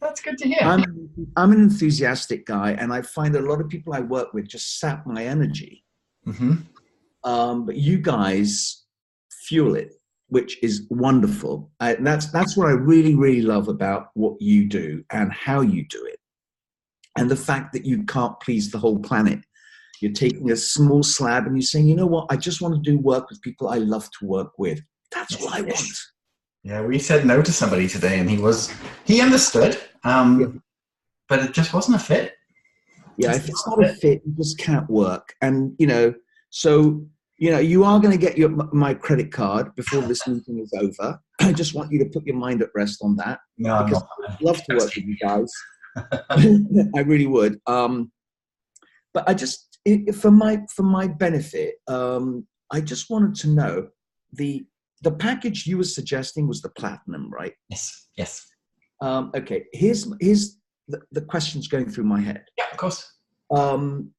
That's good to hear. I'm an enthusiastic guy, and I find a lot of people I work with just sap my energy. Hmm. But you guys fuel it, which is wonderful. That's what I really, really love about what you do and how you do it, and the fact that you can't please the whole planet. You're taking a small slab and you're saying, you know what? I just want to do work with people I love to work with. That's all Yes. I want. Yeah, we said no to somebody today, and he understood, Yeah. but it just wasn't a fit. Yeah, Just if it's not not a a fit. fit, it just can't work. And so you are going to get my credit card before this meeting is over. I just want you to put your mind at rest on that No, I'm because not. I'd love to work with you guys. I really would. But I just, for my benefit, I just wanted to know the the package you were suggesting was the platinum, right? Yes, yes, Okay, here's the questions going through my head. yeah, of course. Um,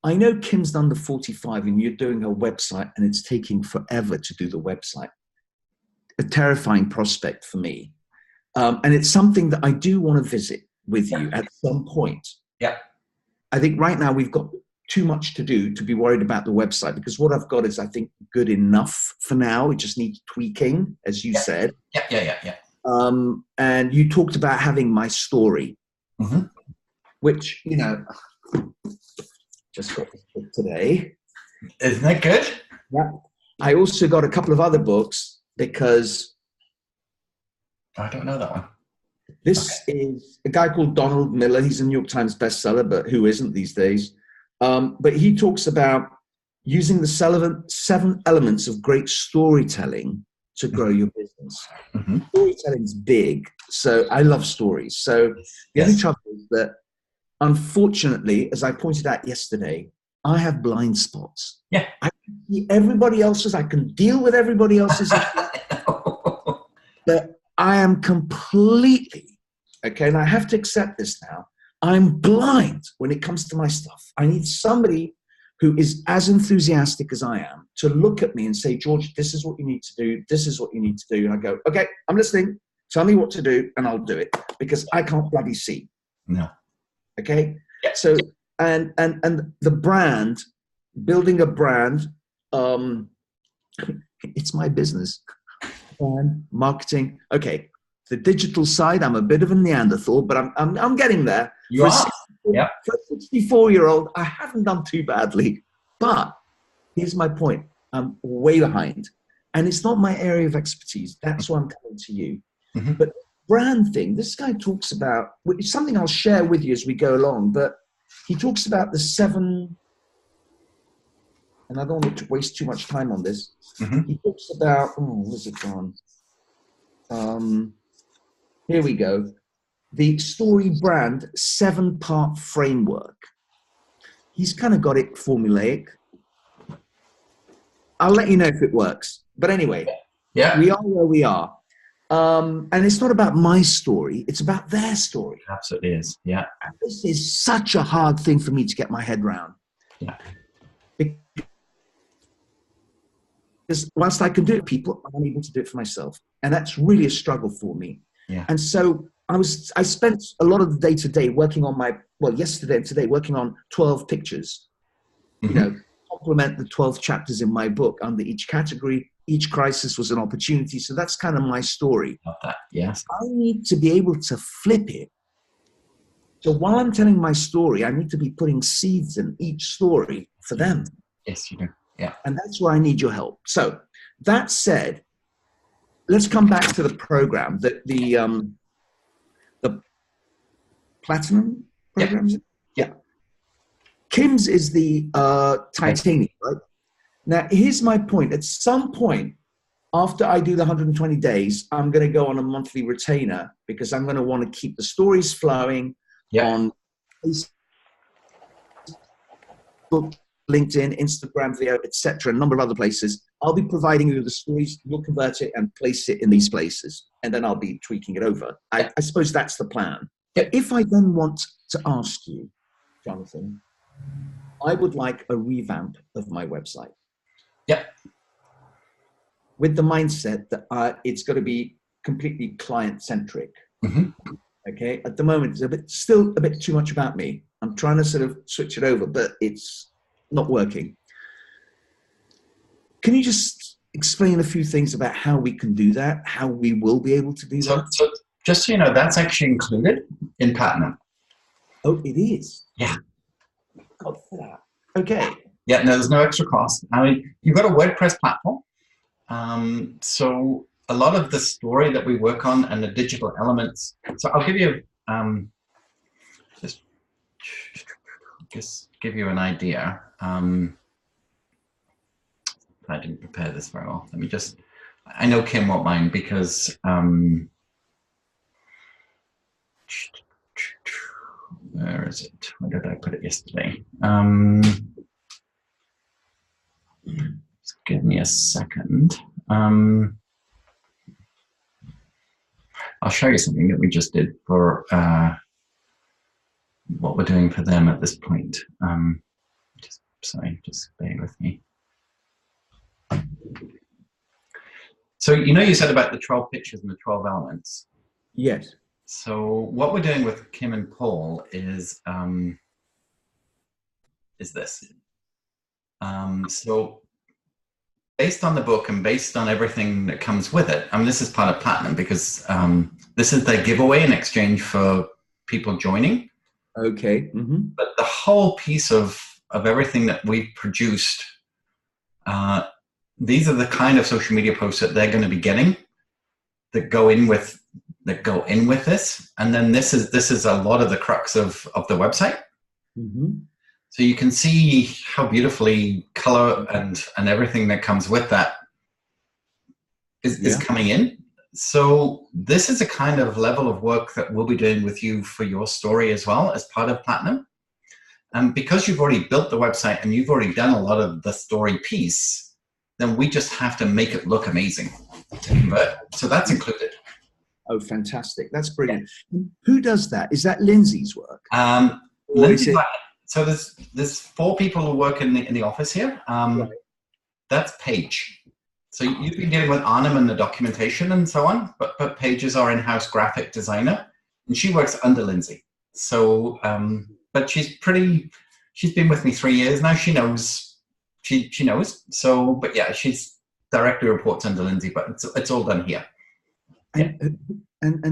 I know Kim's done the 45 and you're doing her website and it's taking forever to do the website. A terrifying prospect for me. And it's something that I do want to visit with Yeah, you at some point. yeah, I think right now we've got too much to do to be worried about the website because what I've got is, I think, good enough for now. It just needs tweaking, as you yeah, said. yeah, yeah, yeah, yeah. And you talked about having my story, Hmm. which, just got this book today. Isn't that good? Yeah. I also got a couple of other books because I don't know that one. Okay. this is a guy called Donald Miller. He's a New York Times bestseller, but who isn't these days? But he talks about using the seven elements of great storytelling to grow your business. Hmm. Storytelling's big, so I love stories. So the only Yes. trouble is that, unfortunately, as I pointed out yesterday, I have blind spots. Yeah. I can see everybody else's, I can deal with everybody else's issues, but I am completely, okay, and I have to accept this now. I'm blind when it comes to my stuff. I need somebody who is as enthusiastic as I am to look at me and say, George, this is what you need to do. This is what you need to do. And I go, okay, I'm listening. Tell me what to do and I'll do it because I can't bloody see. No. Okay. Yeah. So, and the brand, building a brand, um, it's my business. And marketing. Okay, the digital side, I'm a bit of a Neanderthal, but I'm getting there. You are? Yeah. For a 64-year-old, I haven't done too badly. But here's my point: I'm way behind, and it's not my area of expertise. That's why I'm coming to you. Hmm. But brand thing, this guy talks about, which is something I'll share with you as we go along. But he talks about the seven, and I don't want to waste too much time on this. Hmm. He talks about, where's it gone? Here we go. The story brand 7-part framework. He's kind of got it formulaic. I'll let you know if it works. But anyway, Yeah. we are where we are. And it's not about my story, it's about their story. Absolutely is. Yeah. And this is such a hard thing for me to get my head around. Yeah. Because whilst I can do it, people, I'm unable to do it for myself. And that's really a struggle for me. Yeah. And so I spent a lot of the day today working on yesterday and today working on 12 pictures, Hmm. complement the 12 chapters in my book under each category. Each crisis was an opportunity. So that's kind of my story. Love that. Yes. I need to be able to flip it. So while I'm telling my story, I need to be putting seeds in each story for them. Yes, you do. Yeah. And that's where I need your help. So that said, let's come back to the program, the platinum program. Yeah. Kim's is the titanium, right? Now, here's my point. At some point, after I do the 120 days, I'm going to go on a monthly retainer because I'm going to want to keep the stories flowing on Facebook, LinkedIn, Instagram, video, etc., a number of other places. I'll be providing you the stories. You'll convert it and place it in these places, and then I'll be tweaking it over. I suppose that's the plan. But if I then want to ask you, Jonathan, I would like a revamp of my website. Yeah. With the mindset that it's got to be completely client-centric. Hmm. Okay, at the moment it's still a bit too much about me. I'm trying to sort of switch it over, but it's not working. Can you just explain a few things about how we can do that, how we will be able to do So, that? so just so you know, that's actually included in Platinum. Oh, it is. Yeah. God for that. Okay. Yeah, no, there's no extra cost. I mean, you've got a WordPress platform. So a lot of the story that we work on and the digital elements. So I'll give you just give you an idea. I didn't prepare this very well. Let me just. I know Kim won't mind because. Where is it? Where did I put it yesterday? Just give me a second. I'll show you something that we just did for what we're doing for them at this point. Just bear with me. So you said about the 12 pictures and the 12 elements. Yes. So what we're doing with Kim and Paul is this. So based on the book and based on everything that comes with it, I mean, this is part of Platinum because this is their giveaway in exchange for people joining. Okay. Mm-hmm. But the whole piece of everything that we've produced, these are the kind of social media posts that they're going to be getting that go in with this, and then this is a lot of the crux of the website. Mm-hmm. So you can see how beautifully color and everything that comes with that is coming in. So this is a kind of level of work that we'll be doing with you for your story as well as part of Platinum. And because you've already built the website and you've already done a lot of the story piece, then we just have to make it look amazing to convert. So that's included. Oh, fantastic. That's brilliant. Yeah. Who does that? Is that Lindsay's work? Lindsay, so there's 4 people who work in the office here. Right. That's Paige. So you've been dealing with Arnhem and the documentation and so on, but Paige is our in-house graphic designer, and she works under Lindsay. So, but she's been with me 3 years now. She knows. So, but yeah, she's directly reports under Lindsay, but it's all done here. And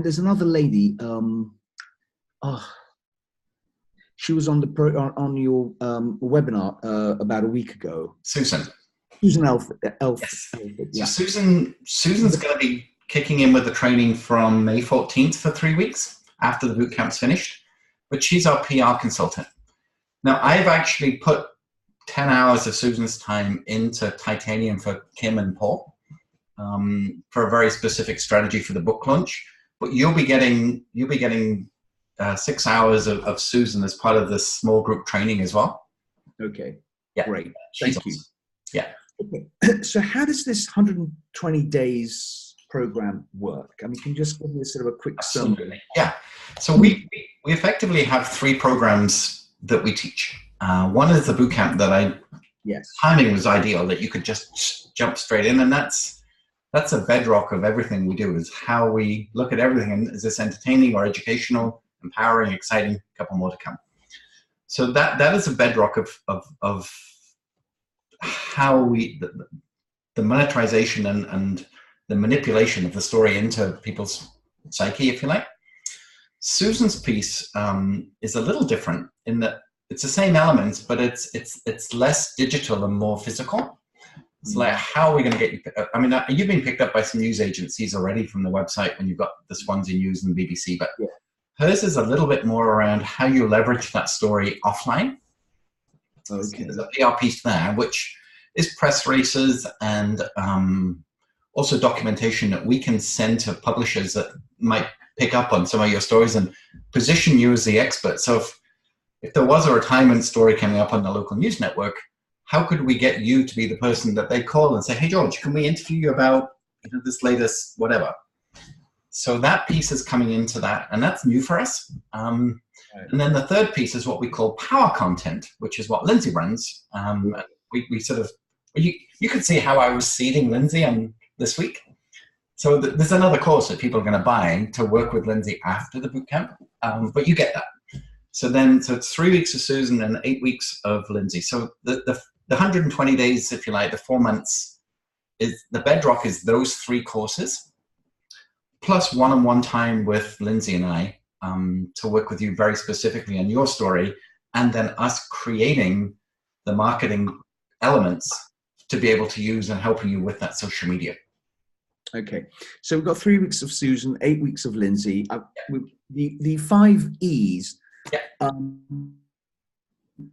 there's another lady. She was on on your webinar about a week ago. Susan Elf. Yes. Yeah. So Susan's going to be kicking in with the training from May 14th for 3 weeks after the boot camp's finished. But she's our PR consultant. Now I've actually put 10 hours of Susan's time into Titanium for Kim and Paul. For a very specific strategy for the book launch, but you'll be getting 6 hours of Susan as part of this small group training as well. Okay, yeah, great, thank you. Yeah. Okay. So how does this 120 days program work? I mean, can you just give me sort of a quick summary? Yeah. So we effectively have 3 programs that we teach. One is the boot camp that timing was ideal, that you could just jump straight in, and that's a bedrock of everything we do, is how we look at everything. And is this entertaining or educational, empowering, exciting? A couple more to come. So that is a bedrock of how the monetization and the manipulation of the story into people's psyche, if you like. Susan's piece is a little different in that it's the same elements, but it's less digital and more physical. It's like, how are we going to get you? I mean, you've been picked up by some news agencies already from the website when you've got the Swansea News and BBC, but hers is a little bit more around how you leverage that story offline. Okay. So there's a PR piece there, which is press releases and also documentation that we can send to publishers that might pick up on some of your stories and position you as the expert. So if there was a retirement story coming up on the local news network, how could we get you to be the person that they call and say, hey, George, can we interview you about this latest whatever? So that piece is coming into that, and that's new for us. And then the third piece is what we call power content, which is what Lindsay runs. We sort of, you could see how I was seeding Lindsay this week. So there's another course that people are going to buy to work with Lindsay after the bootcamp, but you get that. So it's 3 weeks of Susan and 8 weeks of Lindsay. So the 120 days, if you like, the 4 months, is the bedrock is those 3 courses, plus one-on-one time with Lindsay and I to work with you very specifically on your story, and then us creating the marketing elements to be able to use and helping you with that social media. Okay, so we've got 3 weeks of Susan, 8 weeks of Lindsay. The 5 E's. Yeah.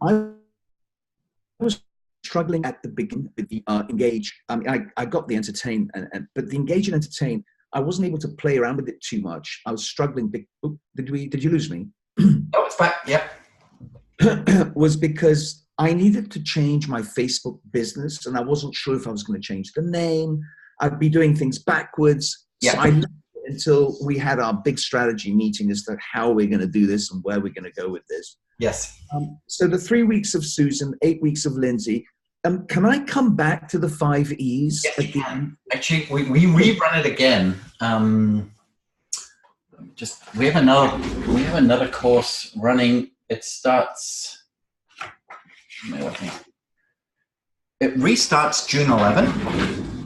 I was struggling at the beginning with the engage. I mean, I got the entertain, but the engage and entertain, I wasn't able to play around with it too much. I was struggling. Did you lose me? Oh, it's back. Yep. Was because I needed to change my Facebook business, and I wasn't sure if I was going to change the name. I'd be doing things backwards. Yeah. So I left it until we had our big strategy meeting as to how we're going to do this and where we're going to go with this. Yes. So the 3 weeks of Susan, 8 weeks of Lindsay. Can I come back to the 5 E's? Yes, you can. Actually, we rerun it again. We have another course running. It starts. It restarts June 11.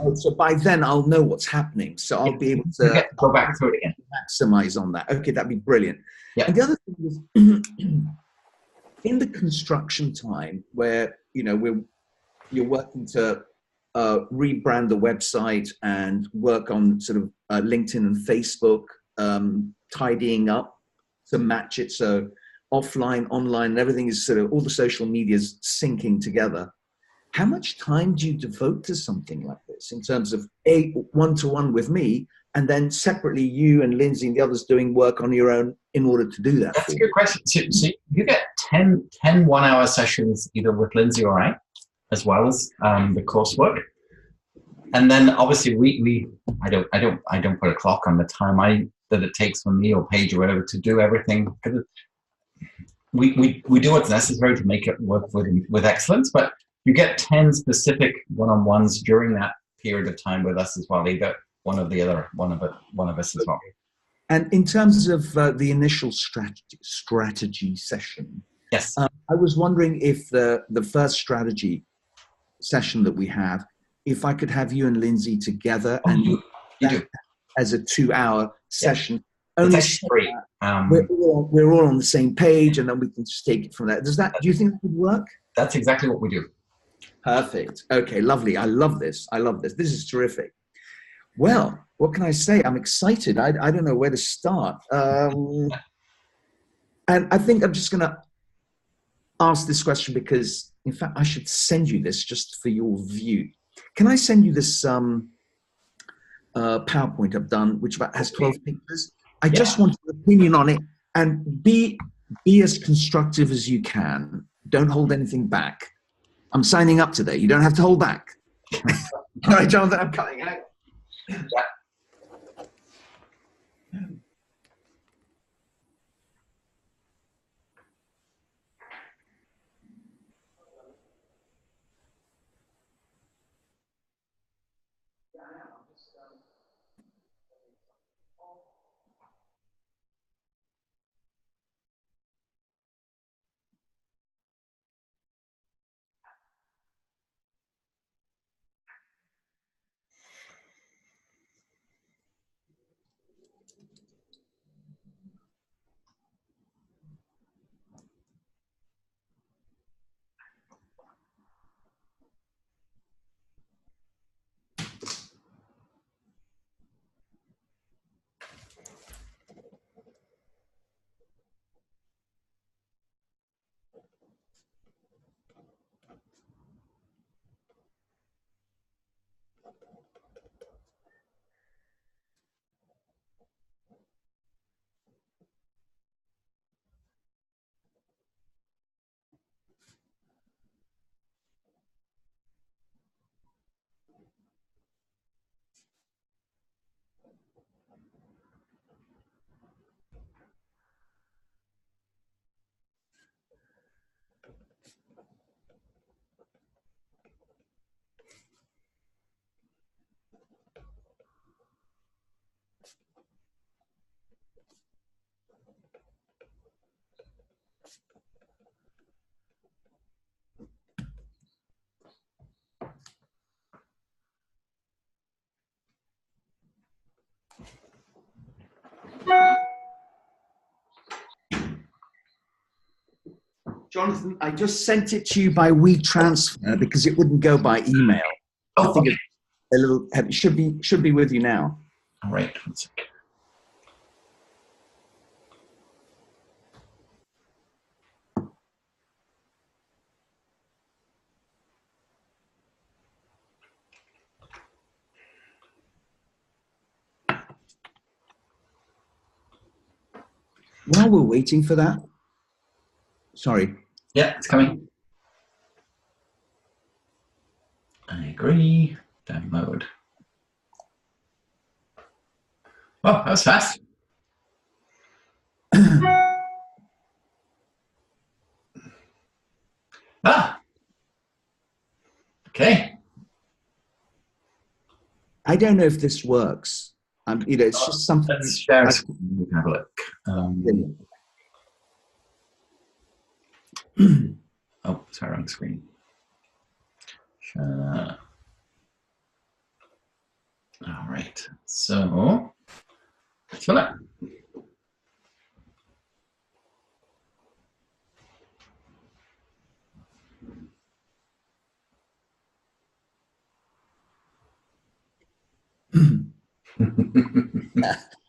Oh, so by then I'll know what's happening. So I'll be able to go back to it again. Maximize on that. Okay, that'd be brilliant. Yeah. And the other thing is, in the construction time where you're working to rebrand the website and work on sort of LinkedIn and Facebook, tidying up to match it so offline, online, and everything is sort of all the social medias syncing together. How much time do you devote to something like this in terms of one-to-one with me, and then separately you and Lindsay and the others doing work on your own in order to do that? That's a good question. So you get 10 1-hour sessions either with Lindsay or I, as well as the coursework. And then obviously I don't put a clock on the time that it takes for me or Paige or whatever to do everything, because we do what's necessary to make it work with excellence. But you get 10 specific one-on-ones during that period of time with us as well, either one of us as well. And in terms of the initial strategy session, yes, I was wondering if the first strategy session that we have, if I could have you and Lindsay together and you do as a 2-hour session. Yeah. Only it's free. We're all on the same page, and then we can just take it from there. Do you think that would work? That's exactly what we do. Perfect. Okay, lovely. I love this. This is terrific. Well, what can I say? I'm excited. I don't know where to start. And I think I'm just going to ask this question because, in fact, I should send you this just for your view. Can I send you this PowerPoint I've done, which has 12 pictures? I just want your opinion on it, and be as constructive as you can. Don't hold anything back. I'm signing up today. You don't have to hold back. All right, Jonathan, I'm cutting out. Yeah. Jonathan, I just sent it to you by WeTransfer because it wouldn't go by email. Oh, I think okay. it's a little. It should be with you now. All right. 1 second. While we're waiting for that, sorry. Yeah, it's coming. I agree. Download. Oh, that was fast. Ah. Okay. I don't know if this works. You know, it's just something. Let's share a screen. We can have a look. Oh, sorry, wrong screen. All right. So, fill it.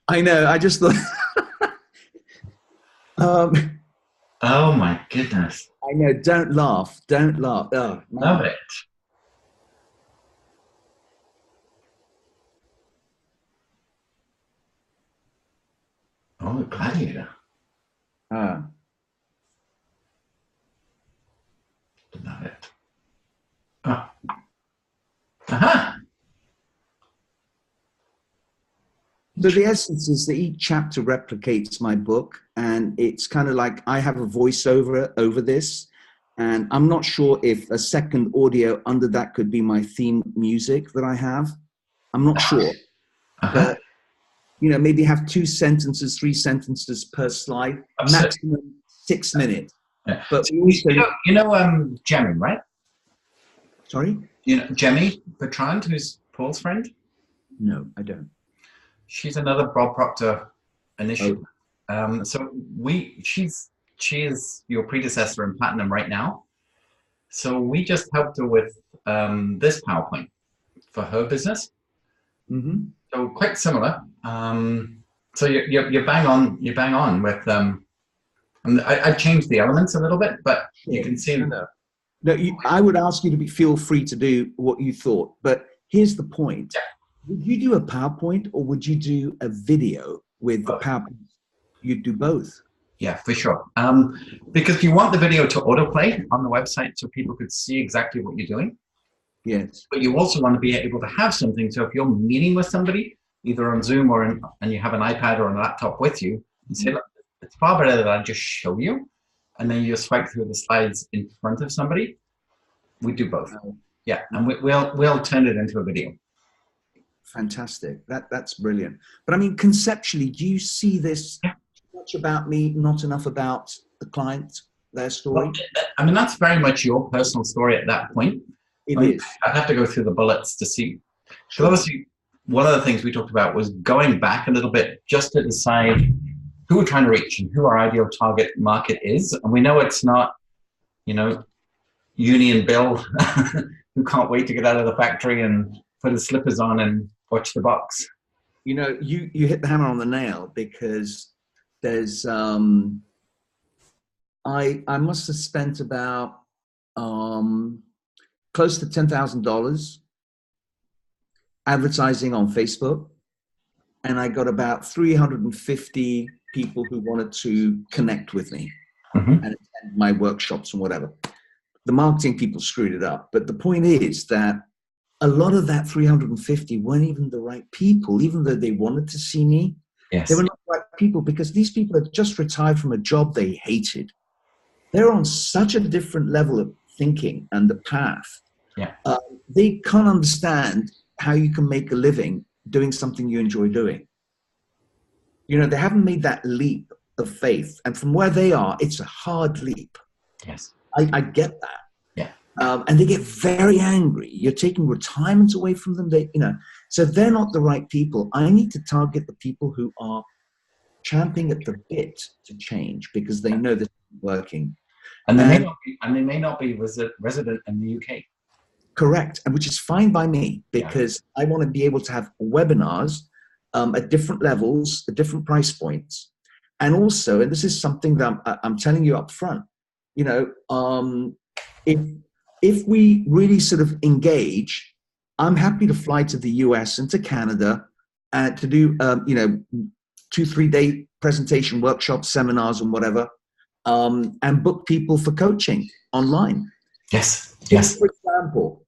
I know. I just thought. Oh my goodness! I know. Don't laugh. Don't laugh. Oh, love it. Oh, Gladiator. Love it. Oh. Aha. So the essence is that each chapter replicates my book, and it's kind of like I have a voiceover over this, and I'm not sure if a second audio under that could be my theme music that I have. I'm not sure. But, you know, maybe have 2 sentences, 3 sentences per slide, maximum 6 minutes. Yeah. But so you know Jemmy, right? Sorry? You know Jemmy Bertrand, who's Paul's friend? No, I don't. She's another Bob Proctor initiative. Oh. So she is your predecessor in Platinum right now. So we just helped her with this PowerPoint for her business. Mm-hmm. So quite similar. So you're bang on. You're bang on with. I changed the elements a little bit, but you can see. No, I would ask you to feel free to do what you thought. But here's the point. Yeah. Would you do a PowerPoint or would you do a video with the PowerPoint? You'd do both. Yeah, for sure. Because you want the video to autoplay on the website so people could see exactly what you're doing. Yes. But you also want to be able to have something. So if you're meeting with somebody, either on Zoom or and you have an iPad or a laptop with you, and say, look, it's far better that I just show you, and then you swipe through the slides in front of somebody. We do both. Yeah, and we'll turn it into a video. Fantastic. That's brilliant. But I mean, conceptually, do you see this much about me, not enough about the client, their story? Well, I mean, that's very much your personal story at that point. It is. I'd have to go through the bullets to see. So obviously, one of the things we talked about was going back a little bit just to decide who we're trying to reach and who our ideal target market is. And we know it's not, you know, Union Bill who can't wait to get out of the factory and put his slippers on and watch the box. You know, you hit the hammer on the nail, because there's I must have spent about close to $10,000 advertising on Facebook, and I got about 350 people who wanted to connect with me and attend my workshops and whatever. The marketing people screwed it up, but the point is that a lot of that 350 weren't even the right people, even though they wanted to see me. Yes. They were not the right people, because these people had just retired from a job they hated. They're on such a different level of thinking and the path. Yeah. They can't understand how you can make a living doing something you enjoy doing. You know, they haven't made that leap of faith. And from where they are, it's a hard leap. Yes. I get that. Yeah. And they get very angry. You're taking retirement away from them. They, you know, so they're not the right people. I need to target the people who are champing at the bit to change, because they know this isn't working. And they may not be resident in the UK. Correct, and which is fine by me, because I want to be able to have webinars at different levels, at different price points, and also, and this is something that I'm telling you up front, you know, if we really sort of engage, I'm happy to fly to the US and to Canada to do, you know, 2-3 day presentation workshops, seminars, and whatever, and book people for coaching online. Yes. Yes. For example,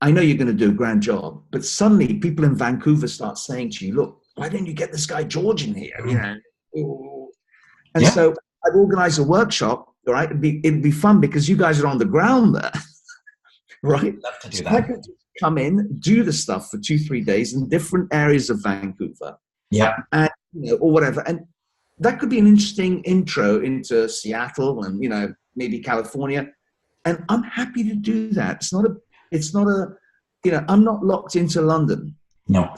I know you're going to do a grand job, but suddenly people in Vancouver start saying to you, "Look, why don't you get this guy George in here?" You know, and so I've organized a workshop. Right, it'd be fun because you guys are on the ground there, right? I'd love to do so that. I could come in, do the stuff for 2-3 days in different areas of Vancouver, and you know, or whatever, and that could be an interesting intro into Seattle and, you know, maybe California. And I'm happy to do that. It's not a, you know, I'm not locked into London. No.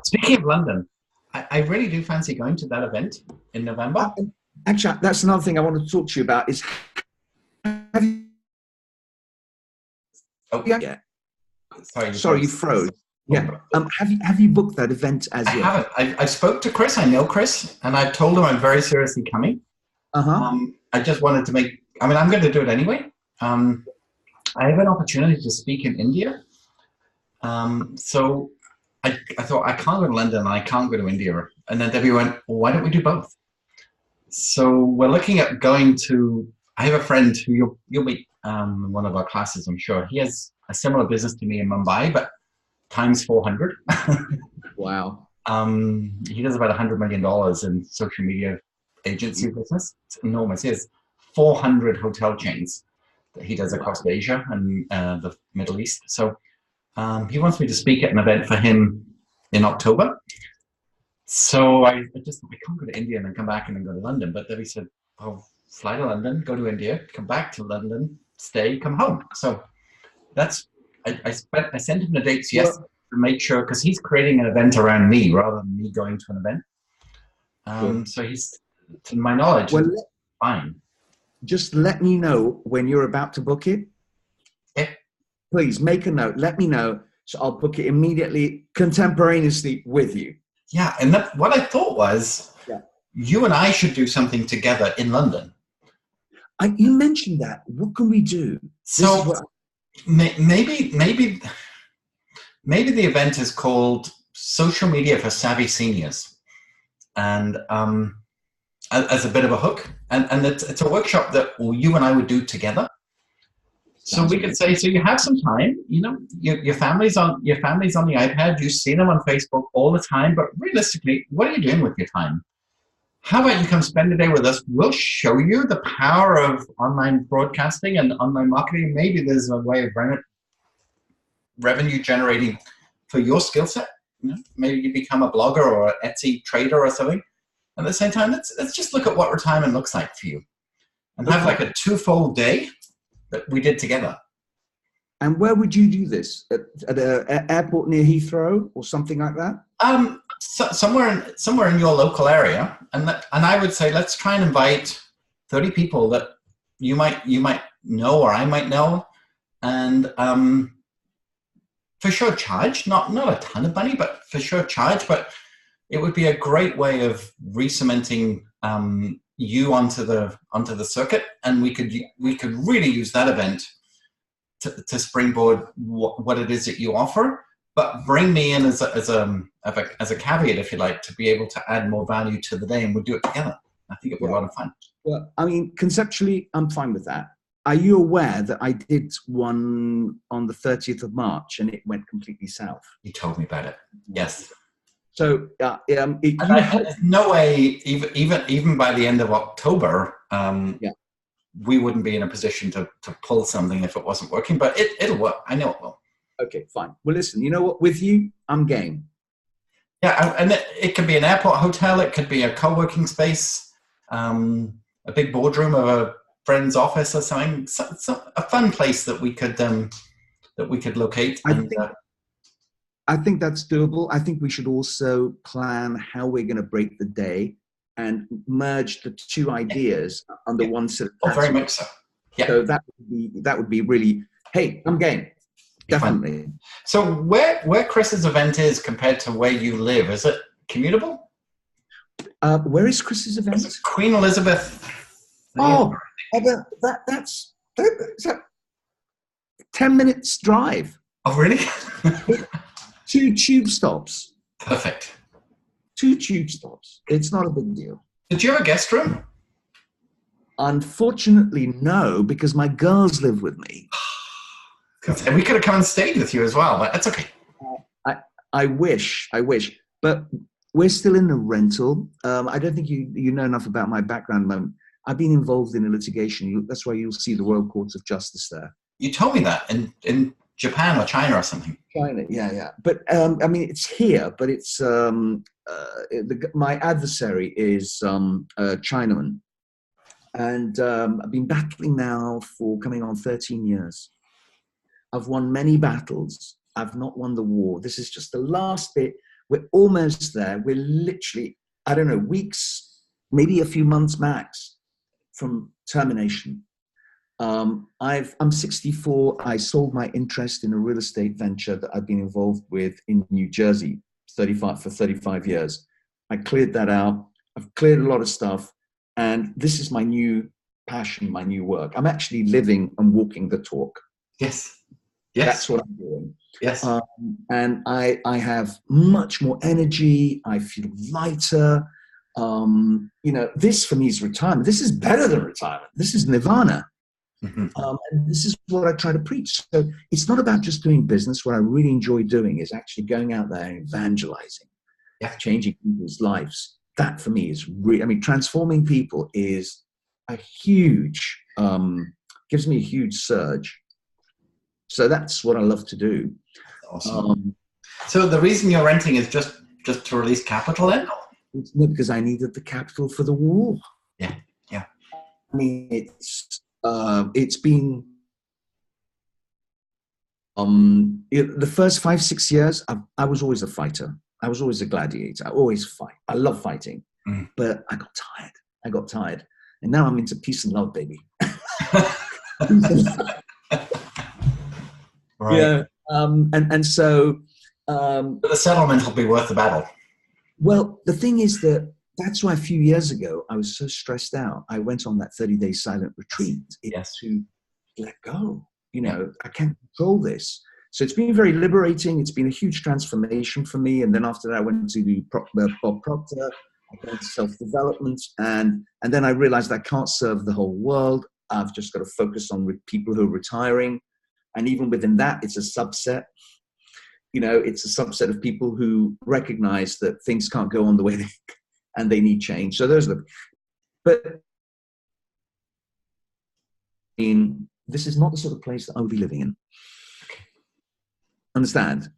Speaking of London, I really do fancy going to that event in November. Actually, that's another thing I want to talk to you about is, have you, Sorry, you froze. Yeah. Have you booked that event as yet? I haven't. I spoke to Chris. I know Chris, and I've told him I'm very seriously coming. I just wanted to I'm going to do it anyway. I have an opportunity to speak in India. So I thought, I can't go to London and I can't go to India. And then Debbie went, well, why don't we do both? So we're looking at going to, I have a friend who you'll meet in one of our classes, I'm sure. He has a similar business to me in Mumbai, but times 400. Wow. He does about $100 million in social media agency business. It's enormous. He has 400 hotel chains that he does across Asia and the Middle East. So he wants me to speak at an event for him in October. So I just thought, we can't go to India and then come back and then go to London. But then he said, oh, fly to London, go to India, come back to London, stay, come home. So that's, I sent him the dates yesterday to make sure, because he's creating an event around me rather than me going to an event. So he's, to my knowledge, fine. Just let me know when you're about to book it. Yeah. Please make a note. Let me know. So I'll book it immediately, contemporaneously with you. Yeah. And what I thought was, you and I should do something together in London. You mentioned that. What can we do? So maybe the event is called Social Media for Savvy Seniors. And as a bit of a hook, and it's a workshop that you and I would do together. So we could say, so you have some time, you know, your family's on the iPad, you see them on Facebook all the time, but realistically, what are you doing with your time? How about you come spend a day with us? We'll show you the power of online broadcasting and online marketing. Maybe there's a way of revenue generating for your skill set. You know, maybe you become a blogger or an Etsy trader or something. And at the same time, let's just look at what retirement looks like for you, and have like a twofold day that we did together. And where would you do this? At an airport near Heathrow or something like that? Somewhere in your local area, and I would say let's try and invite 30 people that you might know or I might know, and for sure charge not a ton of money, but for sure charge. But it would be a great way of re-cementing you onto the circuit, and we could really use that event to springboard what it is that you offer, but bring me in as a caveat, if you like, to be able to add more value to the day, and we'll do it together. I think it'd be a lot of fun. Well, I mean, conceptually, I'm fine with that. Are you aware that I did one on the 30th of March and it went completely south? You told me about it. Yes. So there's no way, even by the end of October, we wouldn't be in a position to pull something if it wasn't working. But it'll work. I know it will. Okay, fine. Well, listen. You know what? With you, I'm game. Yeah, and it could be an airport hotel. It could be a co-working space, a big boardroom of a friend's office or something. A fun place that we could locate. I think that's doable. I think we should also plan how we're going to break the day. and merge the two ideas under one set of very much so. Yeah. So that would be really, hey, I'm game. Definitely. So where Chris's event is compared to where you live, is it commutable? Where is Chris's event? It's Queen Elizabeth. That's 10 minutes drive. Oh, really? 2 tube stops. Perfect. 2 tube stops. It's not a big deal. Did you have a guest room? Unfortunately, no, because my girls live with me. And we could have come and stayed with you as well, but that's okay. I wish. But we're still in a rental. I don't think you know enough about my background. I've been involved in a litigation. That's why you'll see the World Courts of Justice there. You told me that in Japan or China or something. China, yeah. But I mean, it's here, but it's my adversary is a Chinaman. And I've been battling now for coming on 13 years. I've won many battles. I've not won the war. This is just the last bit. We're almost there. We're literally, I don't know, weeks, maybe a few months max from termination. I'm 64. I sold my interest in a real estate venture that I've been involved with in New Jersey for 35 years. I cleared that out. I've cleared a lot of stuff. And this is my new passion, my new work. I'm actually living and walking the talk. Yes. That's what I'm doing. Yes. And I have much more energy. I feel lighter. This for me is retirement. This is better than retirement. This is nirvana. Mm-hmm. And this is what I try to preach. So it's not about just doing business. What I really enjoy doing is actually going out there and evangelizing, changing people's lives. That for me is really, transforming people is a huge, gives me a huge surge. So that's what I love to do. Awesome. So the reason you're renting is just to release capital then? It's not because I needed the capital for the war. Yeah. It's been the first 5-6 years. I was always a fighter. I was always a gladiator. I always fight. I love fighting, but I got tired, and now I'm into peace and love, baby. Right. Yeah. And so the settlement will be worth the battle. Well, the thing is that's why a few years ago I was so stressed out. I went on that 30-day silent retreat to let go. I can't control this. So it's been very liberating. It's been a huge transformation for me. And then after that, I went to do Bob Proctor. I went to self-development. And then I realized I can't serve the whole world. I've just got to focus on people who are retiring. And even within that, it's a subset. It's a subset of people who recognize that things can't go on the way and they need change. So those are this is not the sort of place that I would be living in. Understand?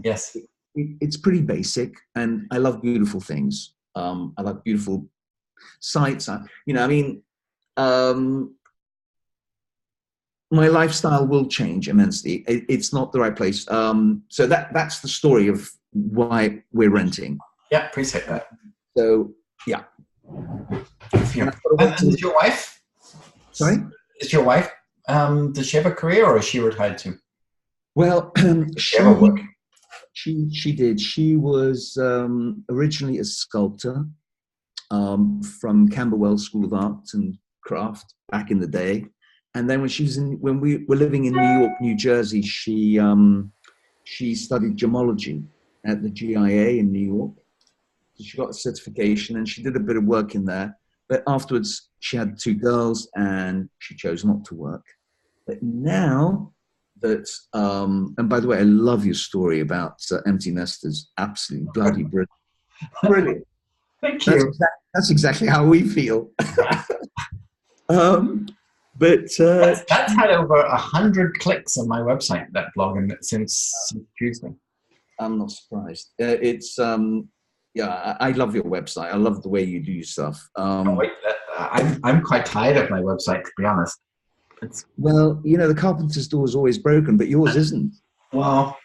Yes. It's pretty basic, and I love beautiful things. I love beautiful sights. My lifestyle will change immensely. It's not the right place. So that's the story of why we're renting. Yeah, appreciate that. So, yeah. And is your wife? Sorry? Is your wife, does she have a career, or is she retired too? Well, she did. She was originally a sculptor from Camberwell School of Art and Craft back in the day. And then when we were living in New York, New Jersey, she studied gemology at the GIA in New York. So she got a certification and she did a bit of work in there. But afterwards, she had 2 girls and she chose not to work. But now that, and by the way, I love your story about empty nesters. Absolutely bloody brilliant. Brilliant. Thank you. That's exactly how we feel. But that's had over 100 clicks on my website, that blog, and since Tuesday. I'm not surprised. I love your website. I love the way you do your stuff. I'm quite tired of my website, to be honest. Well, the carpenter's door is always broken, but yours isn't. Well,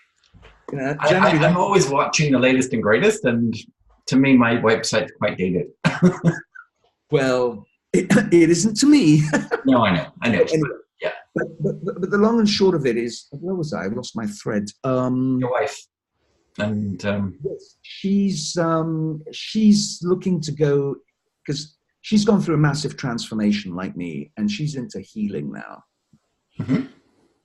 I'm always watching the latest and greatest, and to me, my website's quite dated. Well, it isn't to me. No, I know. Anyway, yeah. But the long and short of it is, where was I? I lost my thread. Your wife. And yes, she's looking to go, because she's gone through a massive transformation like me, and she's into healing now. Mm-hmm.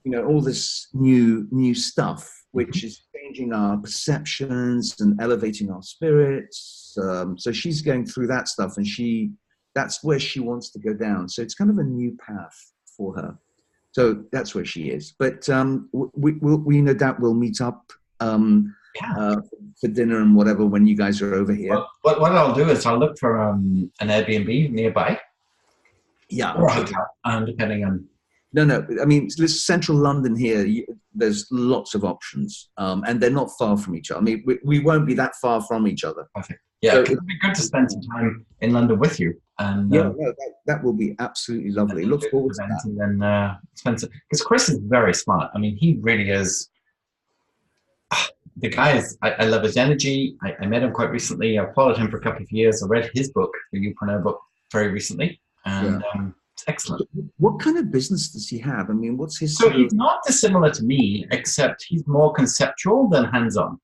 You know, all this new stuff, which is changing our perceptions and elevating our spirits. So she's going through that stuff, and that's where she wants to go down. So it's kind of a new path for her. So that's where she is. But we no doubt will meet up for dinner and whatever when you guys are over here. Well, what I'll do is I'll look for an Airbnb nearby. Yeah. Or a hotel, depending on. No. I mean, central London here, there's lots of options, and they're not far from each other. I mean, we won't be that far from each other. Perfect. Yeah, so it'd be good to spend some time in London with you. And that will be absolutely lovely. Look forward to that. And then spend some, because Chris is very smart. I mean, he really is. The guy is. I love his energy. I met him quite recently. I followed him for a couple of years. I read his book, the Youpreneur book, very recently, and it's excellent. What kind of business does he have? I mean, what's his? So he's not dissimilar to me, except he's more conceptual than hands-on.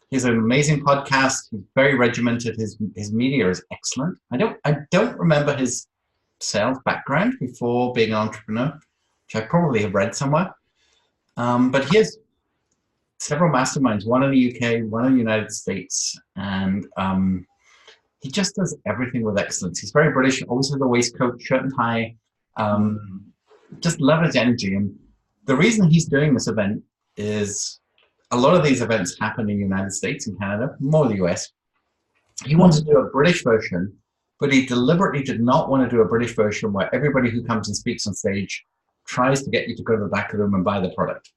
He's an amazing podcast. He's very regimented. His media is excellent. I don't remember his sales background before being an entrepreneur, which I probably have read somewhere. But he has several masterminds, one in the UK, one in the United States, and he just does everything with excellence. He's very British, always has a waistcoat, shirt and tie. Just love his energy. And the reason he's doing this event is a lot of these events happen in the United States and Canada, more the US. He wants to do a British version, but he deliberately did not want to do a British version where everybody who comes and speaks on stage tries to get you to go to the back of the room and buy the product.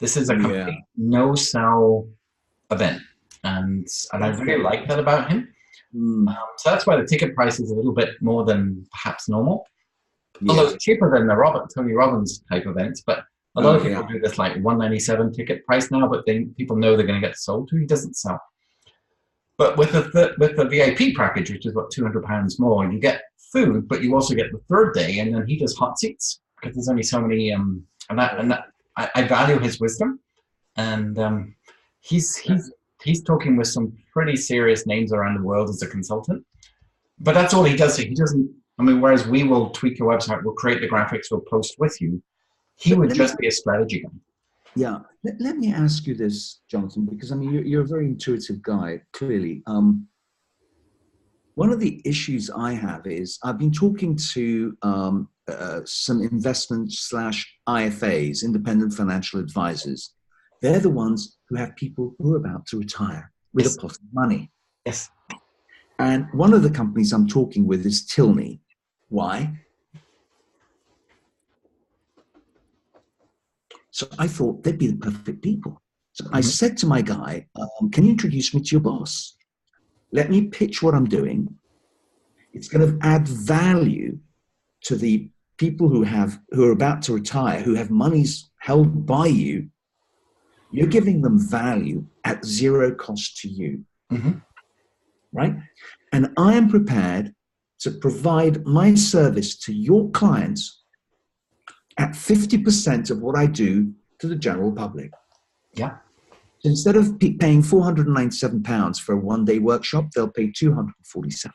This is a complete no-sell event, and I really like that about him. So that's why the ticket price is a little bit more than perhaps normal. Although it's cheaper than the Tony Robbins type events, but a lot of people do this like $197 ticket price now, but then people know they're going to get sold to. He doesn't sell. But with the VIP package, which is what, £200 more, you get food, but you also get the third day, and then he does hot seats because there's only so many. I value his wisdom, and he's talking with some pretty serious names around the world as a consultant. But that's all he does. He doesn't. I mean, whereas we will tweak your website, we'll create the graphics, we'll post with you. He would just be a strategy guy. Yeah. Let me ask you this, Jonathan, because I mean, you're a very intuitive guy, clearly. One of the issues I have is I've been talking to some investment/IFAs, independent financial advisors. They're the ones who have people who are about to retire with a pot of money. Yes. And one of the companies I'm talking with is Tilney. Why? So I thought they'd be the perfect people. So I said to my guy, can you introduce me to your boss? Let me pitch what I'm doing. It's going to add value to the people who are about to retire, who have monies held by you. You're giving them value at zero cost to you. Right? And I am prepared to provide my service to your clients at 50% of what I do to the general public. Yeah. So instead of paying £497 for a one-day workshop, they'll pay $247.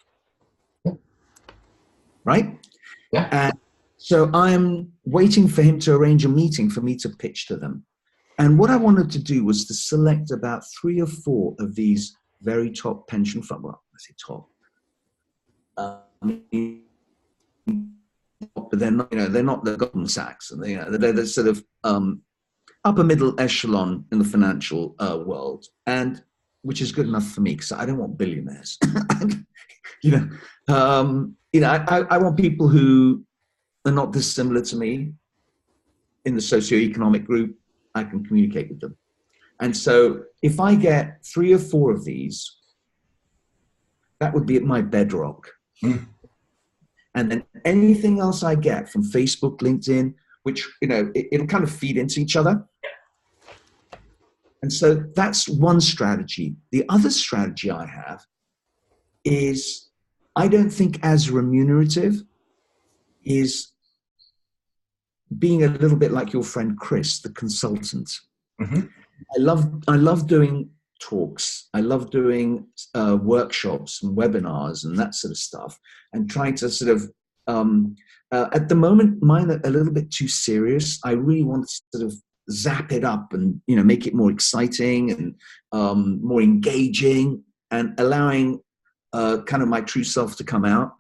Right? Yeah. And so I'm waiting for him to arrange a meeting for me to pitch to them. And what I wanted to do was to select about 3 or 4 of these very top pension funds. Well, I say top. But they're not, they're not the Goldman Sachs, and they're the sort of upper middle echelon in the financial world, and which is good enough for me because I don't want billionaires. I want people who are not dissimilar to me in the socioeconomic group. I can communicate with them, and so if I get 3 or 4 of these, that would be my bedrock. And then anything else I get from Facebook, LinkedIn, which, it'll kind of feed into each other. And so that's one strategy. The other strategy I have is, I don't think as remunerative, is being a little bit like your friend Chris, the consultant. Mm-hmm. I love doing talks. I love doing workshops and webinars and that sort of stuff, and trying to sort of, at the moment, mine are a little bit too serious. I really want to sort of zap it up and, you know, make it more exciting and more engaging, and allowing kind of my true self to come out.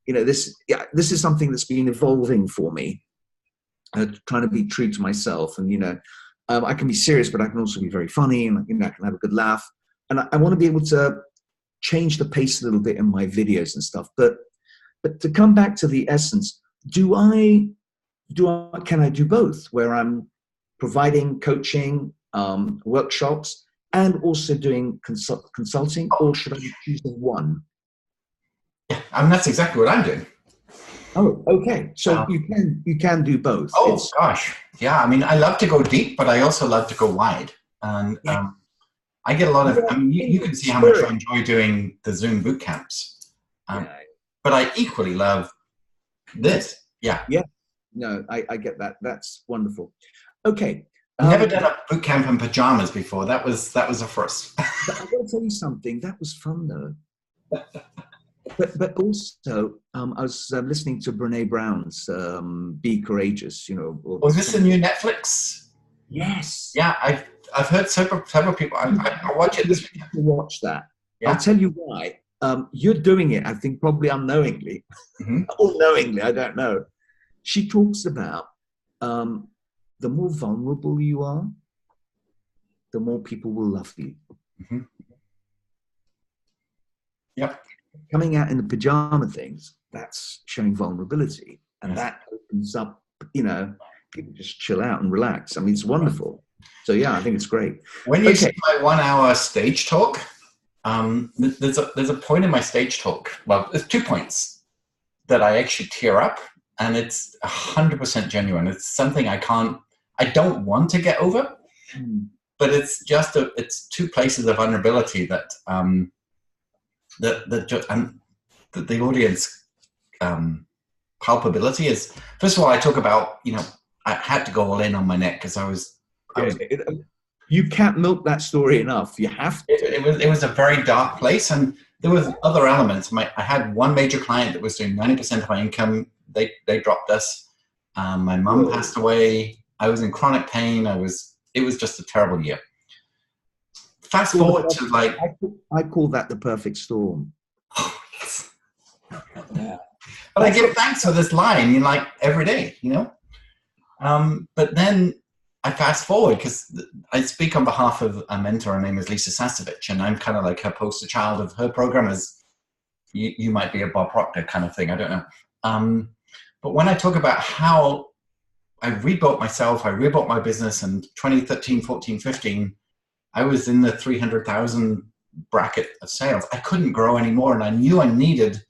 You know, this is something that's been evolving for me, trying to be true to myself. And, you know, I can be serious, but I can also be very funny, and, you know, I can have a good laugh. And I want to be able to change the pace a little bit in my videos and stuff. But to come back to the essence, can I do both, where I'm providing coaching, workshops, and also doing consulting, or should I choose one? Yeah, that's exactly what I'm doing. Oh, okay. So you can do both. Oh, gosh. Yeah, I mean, I love to go deep, but I also love to go wide. And I get a lot of, I mean, you can see how much I enjoy doing the Zoom boot camps. But I equally love this. Yeah. Yeah. No, I get that. That's wonderful. Okay. I've never done a boot camp in pajamas before. That was a first. But I will tell you something. That was fun, though. But also, I was listening to Brene Brown's "Be Courageous." You know. Was this a new Netflix? Yes. Yeah, I've heard several people. I watch it this weekend. Watch that. Yeah. I'll tell you why. You're doing it, I think, probably unknowingly, or knowingly. I don't know. She talks about the more vulnerable you are, the more people will love you. Mm-hmm. Yep. Coming out in the pajama things, that's showing vulnerability. And that opens up, you know, people just chill out and relax. I mean, it's wonderful. So, yeah, I think it's great. When you see my 1 hour stage talk, there's a point in my stage talk. Well, there's 2 points that I actually tear up, and it's 100% genuine. It's something I don't want to get over, but it's just it's 2 places of vulnerability that the audience palpability is. First of all, I talk about, you know, I had to go all in on my neck because I was. You can't milk that story enough. You have to. It was a very dark place, and there was other elements. I had one major client that was doing 90% of my income. They dropped us. My mum passed away. I was in chronic pain. It was just a terrible year. Fast forward to like... I call that the perfect storm. Oh, yes. Yeah. But I give thanks for this line, like every day, you know? But then I fast forward because I speak on behalf of a mentor. Her name is Lisa Sasevich, and I'm kind of like her poster child of her program. As you might be a Bob Proctor kind of thing. I don't know. But when I talk about how I rebuilt myself, I rebuilt my business in 2013, 14, 15, I was in the 300,000 bracket of sales. I couldn't grow anymore, and I knew I needed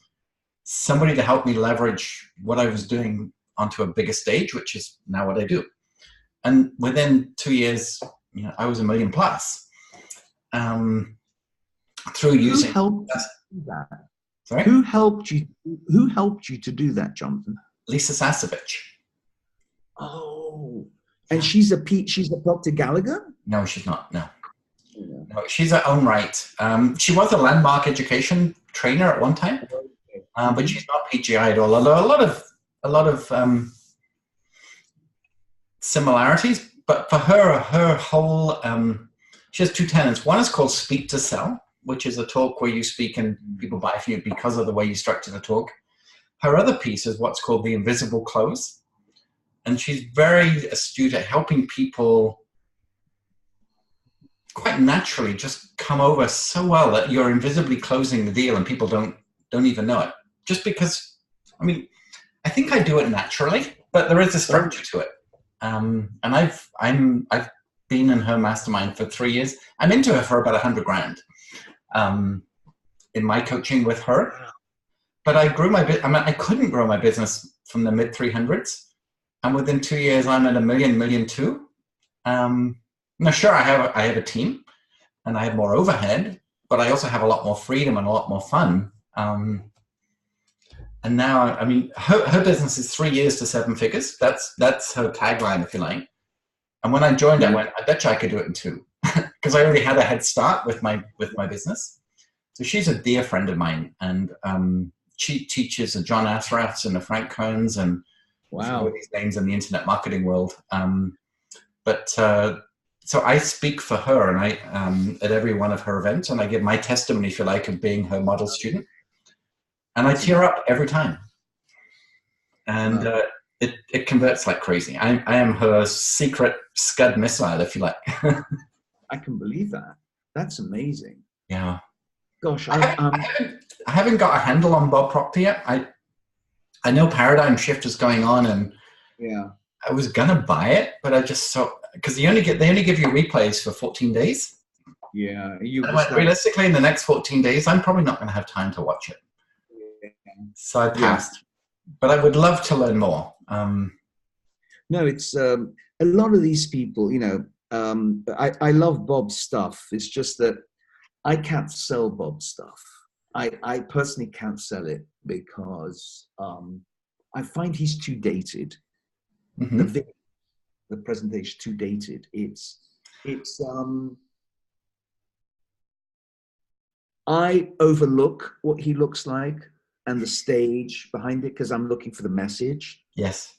somebody to help me leverage what I was doing onto a bigger stage, which is now what I do. And within 2 years, you know, I was $1 million plus through using. Who helped you do that? Sorry? Who helped you to do that, Jonathan? Lisa Sasevich. Oh, and she's a Dr. Gallagher? No, she's not. No, she's her own right. She was a landmark education trainer at one time, but she's not PGI at all. Although a lot of similarities, but for her whole, she has 2 tenets. One is called Speak to Sell, which is a talk where you speak and people buy from you because of the way you structure the talk. Her other piece is what's called the invisible close. And she's very astute at helping people quite naturally just come over so well that you're invisibly closing the deal and people don't even know it. Just because, I mean, I think I do it naturally, but there is a structure to it. And I've been in her mastermind for 3 years. I'm into her for about $100,000 in my coaching with her. But I grew I couldn't grow my business from the mid 300s. And within 2 years, I'm at $1 million, $1.2 million. Now, sure, I have a team, and I have more overhead, but I also have a lot more freedom and a lot more fun. And now, I mean, her business is 3 years to 7 figures. That's her tagline, if you like. And when I joined, I went, I bet you I could do it in 2, because I already had a head start with my business. So she's a dear friend of mine, and she teaches the John Assarafs and the Frank Kerns and some of these names in the internet marketing world. So I speak for her, and I at every one of her events, and I give my testimony, if you like, of being her model student. And I tear up every time. And it converts like crazy. I am her secret Scud missile, if you like. I can believe that. That's amazing. Yeah. Gosh, I haven't got a handle on Bob Proctor yet. I know Paradigm Shift is going on, and I was gonna buy it, but I just saw, because they only give you replays for 14 days. Yeah. Realistically, in the next 14 days, I'm probably not going to have time to watch it. So I passed. But I would love to learn more. No, it's a lot of these people, you know, I love Bob's stuff. It's just that I can't sell Bob's stuff. I personally can't sell it because I find he's too dated. Mm-hmm. The presentation too dated. It's I overlook what he looks like and the stage behind it because I'm looking for the message. Yes.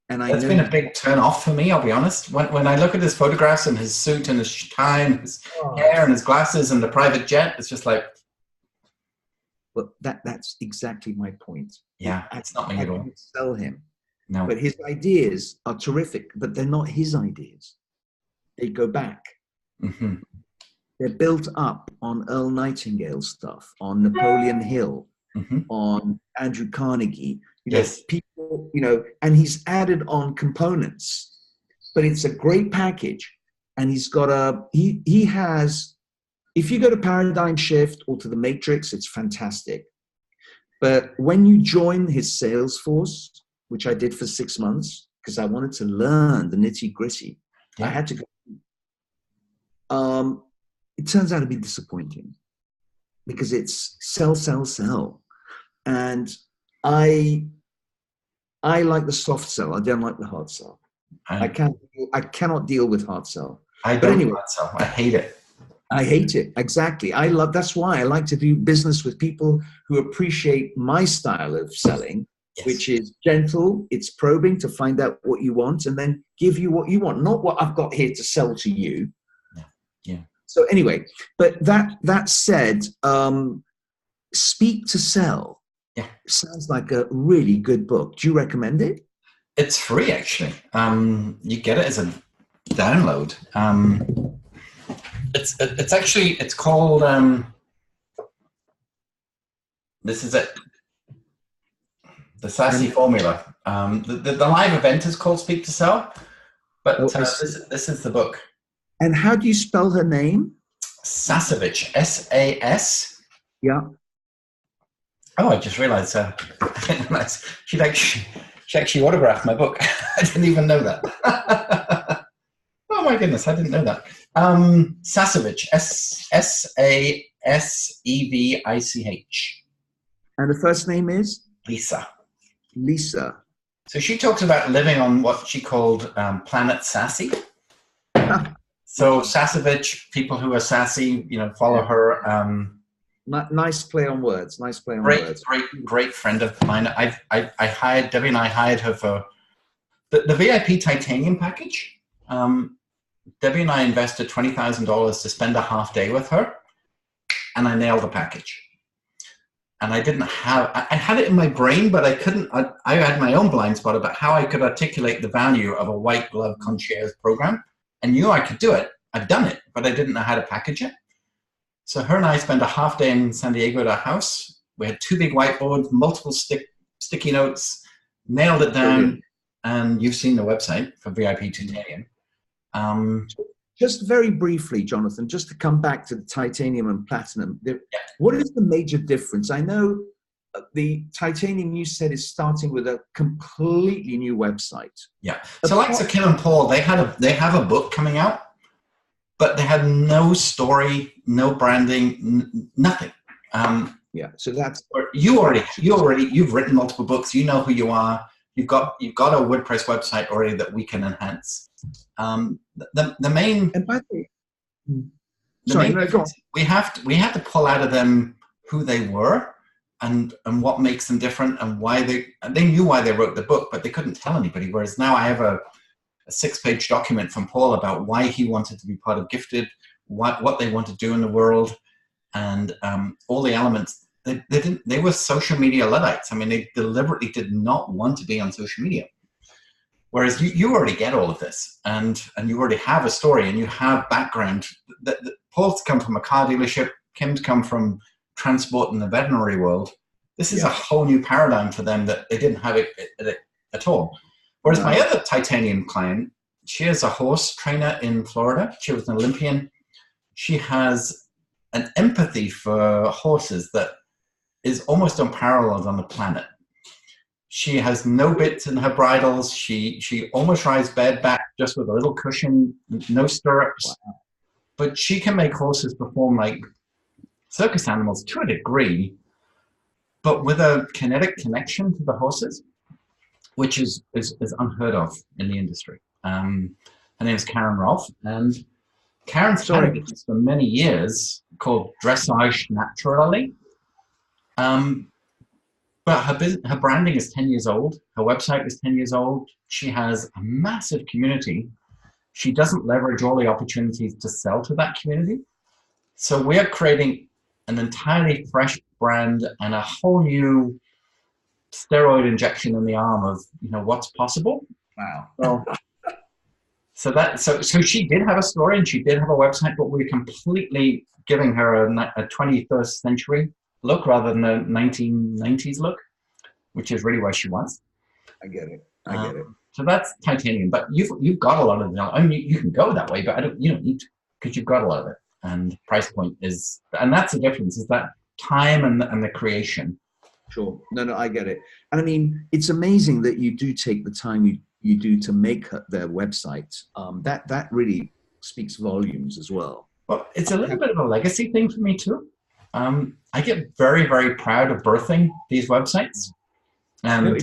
And that's been a big turn off for me, I'll be honest. When I look at his photographs and his suit and his tie and his hair and his glasses and the private jet, it's just like... Well, that's exactly my point. Yeah, it's not me at all. I can't sell him. No. But his ideas are terrific, but they're not his ideas. They go back. Mm-hmm. They're built up on Earl Nightingale stuff, on Napoleon Hill, mm-hmm. on Andrew Carnegie. Yes. People, and he's added on components, but it's a great package. And he's got he has, if you go to Paradigm Shift or to the Matrix, it's fantastic. But when you join his sales force, which I did for 6 months, because I wanted to learn the nitty gritty, I had to go. It turns out to be disappointing because it's sell, sell, sell. And I like the soft sell. I don't like the hard sell. I cannot deal with hard sell. But anyway, hard sell. I hate it. I hate it. Exactly. That's why I like to do business with people who appreciate my style of selling, which is gentle. It's probing to find out what you want and then give you what you want, not what I've got here to sell to you. Yeah. So anyway, but that said, Speak to Sell. Yeah. Sounds like a really good book. Do you recommend it? It's free, actually. You get it as a download. It's called, this is it. The Sassy Formula. The live event is called Speak to Sell, but this is the book. And how do you spell her name? Sasovich, S-A-S. Yeah. Oh, I just realized she actually autographed my book. I didn't even know that. Oh my goodness, I didn't know that. Sasovich, S-A-S-E-V-I-C-H. And the first name is? Lisa. Lisa. So she talks about living on what she called Planet Sassy. So Sasovich, people who are sassy, follow her. Nice play on words. Great friend of mine. I hired Debbie, and I hired her for the VIP titanium package. Debbie and I invested $20,000 to spend a half day with her, and I nailed the package. And I had it in my brain, but I couldn't. I had my own blind spot about how I could articulate the value of a white glove concierge program. I knew I could do it. I've done it, but I didn't know how to package it. So her and I spent a half day in San Diego at our house. We had 2 big whiteboards, multiple sticky notes, nailed it down. Brilliant. And you've seen the website for VIP Titanium. Just very briefly, Jonathan, just to come back to the titanium and platinum. What is the major difference? I know the titanium, you said, is starting with a completely new website. Yeah. So like Kim and Paul, they have a book coming out but they had no story, no branding, nothing. Yeah, so that's you've written multiple books. You know who you are. You've got a WordPress website already that we can enhance. The main and by the way, we had to pull out of them who they were and what makes them different and why they knew why they wrote the book, but they couldn't tell anybody. Whereas now I have a 6-page document from Paul about why he wanted to be part of Gifted, what they want to do in the world, and all the elements. They were social media Luddites. I mean, they deliberately did not want to be on social media. Whereas you already get all of this, and you already have a story, and you have background. Paul's come from a car dealership. Kim's come from transport in the veterinary world. This is a whole new paradigm for them that they didn't have it at all. Whereas my other titanium client, she is a horse trainer in Florida. She was an Olympian. She has an empathy for horses that is almost unparalleled on the planet. She has no bits in her bridles. She almost rides bareback just with a little cushion, no stirrups. Wow. But she can make horses perform like circus animals to a degree, but with a kinetic connection to the horses, which is unheard of in the industry. Her name is Karen Rolfe, and Karen's had a business for many years called Dressage Naturally. But her branding is 10 years old. Her website is 10 years old. She has a massive community. She doesn't leverage all the opportunities to sell to that community. So we're creating an entirely fresh brand and a whole new steroid injection in the arm of, what's possible. Wow. So she did have a story and she did have a website, but we're completely giving her a 21st century look rather than a 1990s look, which is really where she was. I get it. So that's titanium, but you've got a lot of them. I mean, you can go that way, but you don't need to, because you've got a lot of it. And price point is, and that's the difference, is that time and the creation. Sure. No, I get it. And I mean, it's amazing that you do take the time you do to make their website. That really speaks volumes as well. Well, it's a little bit of a legacy thing for me too. I get very, very proud of birthing these websites. And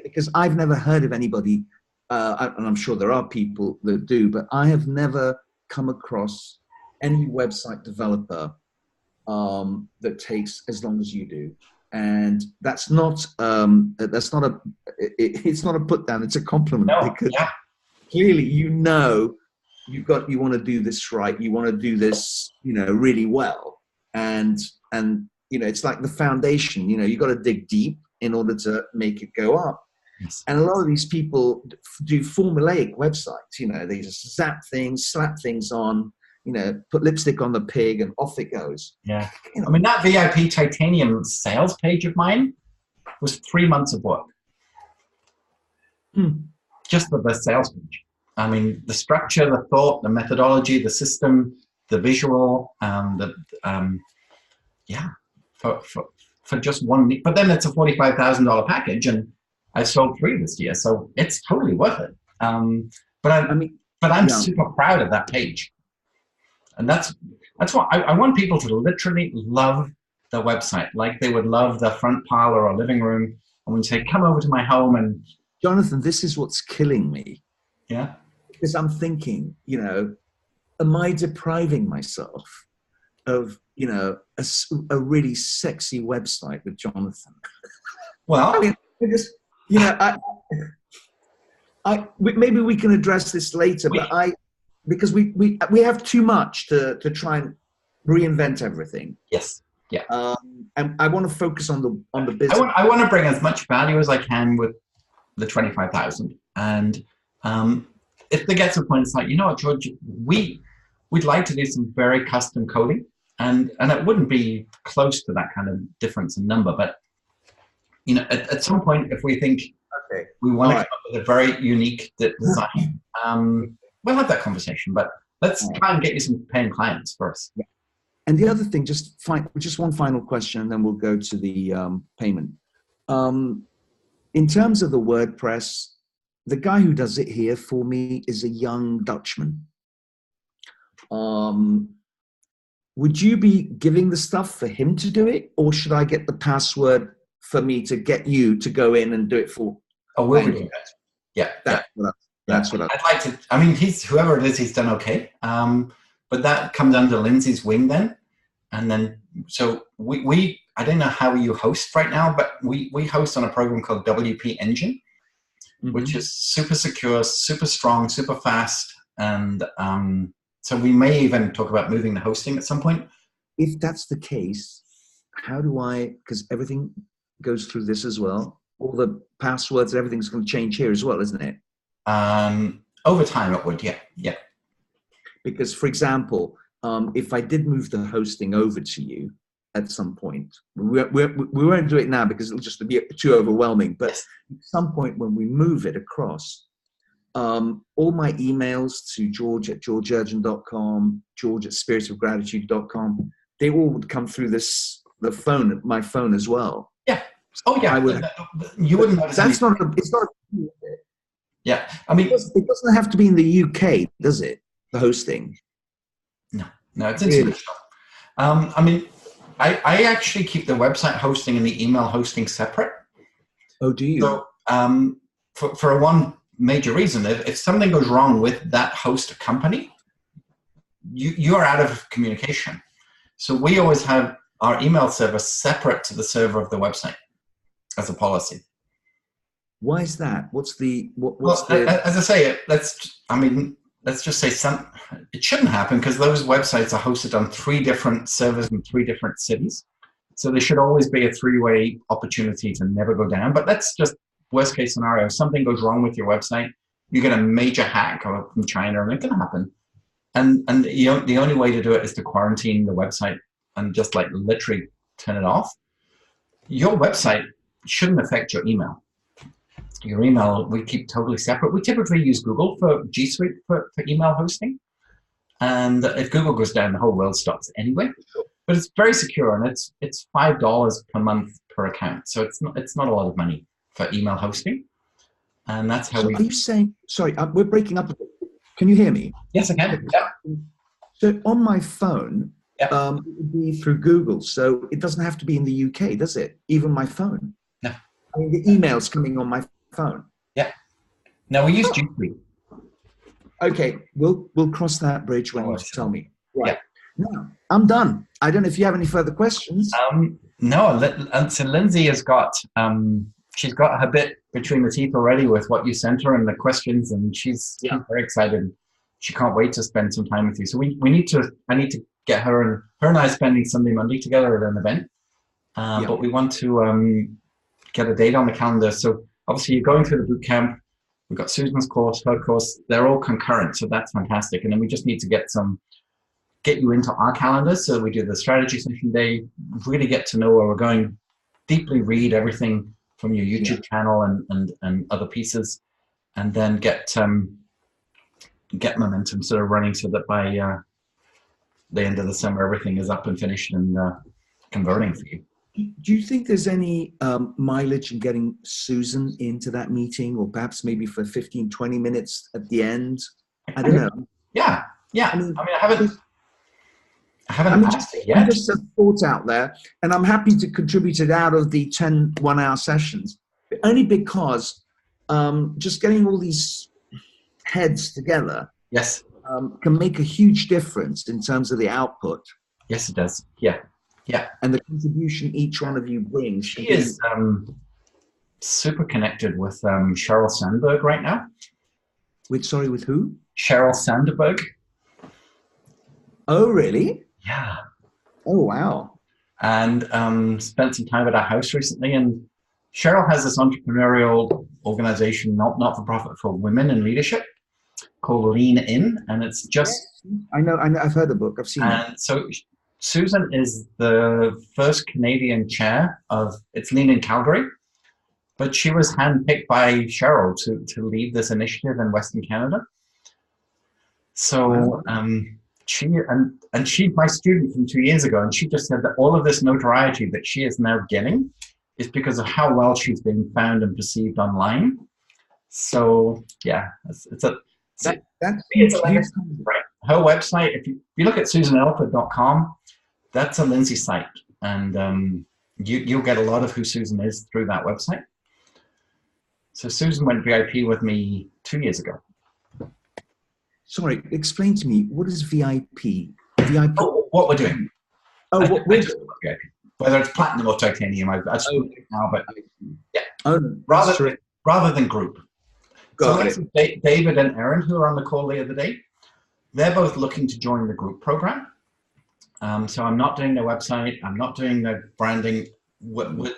because I've never heard of anybody, and I'm sure there are people that do, but I have never come across any website developer that takes as long as you do. And it's not a put down, it's a compliment. Because clearly you want to do this right, you want to do this really well, and it's like the foundation. You got to dig deep in order to make it go up. Yes. And a lot of these people do formulaic websites. They just zap things, slap things on, put lipstick on the pig and off it goes. Yeah. I mean, that VIP titanium sales page of mine was 3 months of work. Just for the sales page. I mean, the structure, the thought, the methodology, the system, the visual, for just one week. But then it's a $45,000 package, and I sold 3 this year, so it's totally worth it. But I'm super proud of that page. And that's why I want people to literally love the website, like they would love the front parlor or living room. And when you say, come over to my home and... Jonathan, this is what's killing me. Yeah. Because I'm thinking, am I depriving myself of, a really sexy website with Jonathan? Well... I mean, maybe we can address this later, because we have too much to try and reinvent everything. Yes. Yeah. And I want to focus on the business. I want to bring as much value as I can with the 25,000. And if they get to a point, it's like, you know what, George, we'd like to do some very custom coding, and it wouldn't be close to that kind of difference in number, but at some point, if we think we want to come up with a very unique design, we'll have that conversation, but let's try and get you some paying clients first. Yeah. And the other thing, just one final question, and then we'll go to the payment. In terms of the WordPress, the guy who does it here for me is a young Dutchman. would you be giving the stuff for him to do it, or should I get the password for me to get you to go in and do it for? Oh, we'll be doing that. Yeah, that's what I'd like to. I mean, whoever it is, he's done okay. But that comes under Lindsay's wing then, and then so we I don't know how you host right now, but we host on a program called WP Engine, which is super secure, super strong, super fast, and so we may even talk about moving the hosting at some point. If that's the case, how do I? Because everything goes through this as well. All the passwords, everything's going to change here as well, isn't it? Over time, it would, yeah. Because, for example, if I did move the hosting over to you at some point, we won't do it now because it'll just be too overwhelming. But at some point when we move it across, all my emails to George@georgeurgent.com, George@spiritofgratitude.com, they all would come through my phone as well. Yeah. Oh, yeah. You wouldn't notice. It's not a. Yeah, I mean, it doesn't have to be in the UK, does it? The hosting. No, it's international. I mean, I actually keep the website hosting and the email hosting separate. Oh, do you? So, for one major reason, if something goes wrong with that host company, you are out of communication. So we always have our email server separate to the server of the website as a policy. Why is that? As I say, let's just say it shouldn't happen because those websites are hosted on 3 different servers in 3 different cities. So there should always be a 3-way opportunity to never go down. But that's just worst case scenario. If something goes wrong with your website, you get a major hack from China, and it can happen. And the only way to do it is to quarantine the website and just like literally turn it off. Your website shouldn't affect your email. Your email, we keep totally separate. We typically use Google for G Suite for email hosting. And if Google goes down, the whole world stops anyway. But it's very secure, and it's $5 per month per account. So it's not a lot of money for email hosting. And that's how Are you saying, sorry, we're breaking up a bit. Can you hear me? Yes, I can. Yeah. So on my phone, it would be through Google. So it doesn't have to be in the UK, does it? Even my phone. No. I mean, the email's coming on my phone. Yeah. No, we use G Suite. Okay, we'll cross that bridge when you tell me. Right. Yeah. No, I'm done. I don't know if you have any further questions. No. So Lindsay has got she's got her bit between the teeth already with what you sent her and the questions, and she's very excited. She can't wait to spend some time with you. So I need to get her and I spending Sunday, Monday together at an event. But we want to get a date on the calendar. So obviously you're going through the boot camp. We've got Susan's course, her course. They're all concurrent, so that's fantastic. And then we just need to get you into our calendar. So we do the strategy session day, really get to know where we're going, deeply read everything from your YouTube channel and other pieces, and then get momentum sort of running so that by the end of the summer, everything is up and finished and converting for you. Do you think there's any mileage in getting Susan into that meeting, or perhaps maybe for 15, 20 minutes at the end? I don't know. Yeah. I mean, I haven't asked it yet. I'm just a thought out there, and I'm happy to contribute it out of the 10 one-hour sessions, only because just getting all these heads together can make a huge difference in terms of the output. Yes, it does. Yeah. And the contribution each one of you brings. She is super connected with Sheryl Sandberg right now. With who? Sheryl Sandberg. Oh, really? Yeah. Oh, wow. And spent some time at our house recently. And Sheryl has this entrepreneurial organization, not for profit, for women in leadership called Lean In. And it's just... Yes. I know. I've heard the book. I've seen it. And so Susan is the first Canadian chair of It's Lean in Calgary. But she was handpicked by Sheryl to lead this initiative in Western Canada. So... She's my student from 2 years ago, and she just said that all of this notoriety that she is now getting is because of how well she's been found and perceived online. So yeah, it's a legacy, right? her website, if you look at susanelford.com, that's a Lindsay site. And you'll get a lot of who Susan is through that website. So Susan went VIP with me 2 years ago. Sorry, explain to me, what is VIP? VIP? Oh, what we're doing. Oh, VIP. Whether it's platinum or titanium, I've it now, but yeah. Oh, rather than group. Got so it. David and Erin, who are on the call the other day, they're both looking to join the group program. So I'm not doing their website. I'm not doing their branding.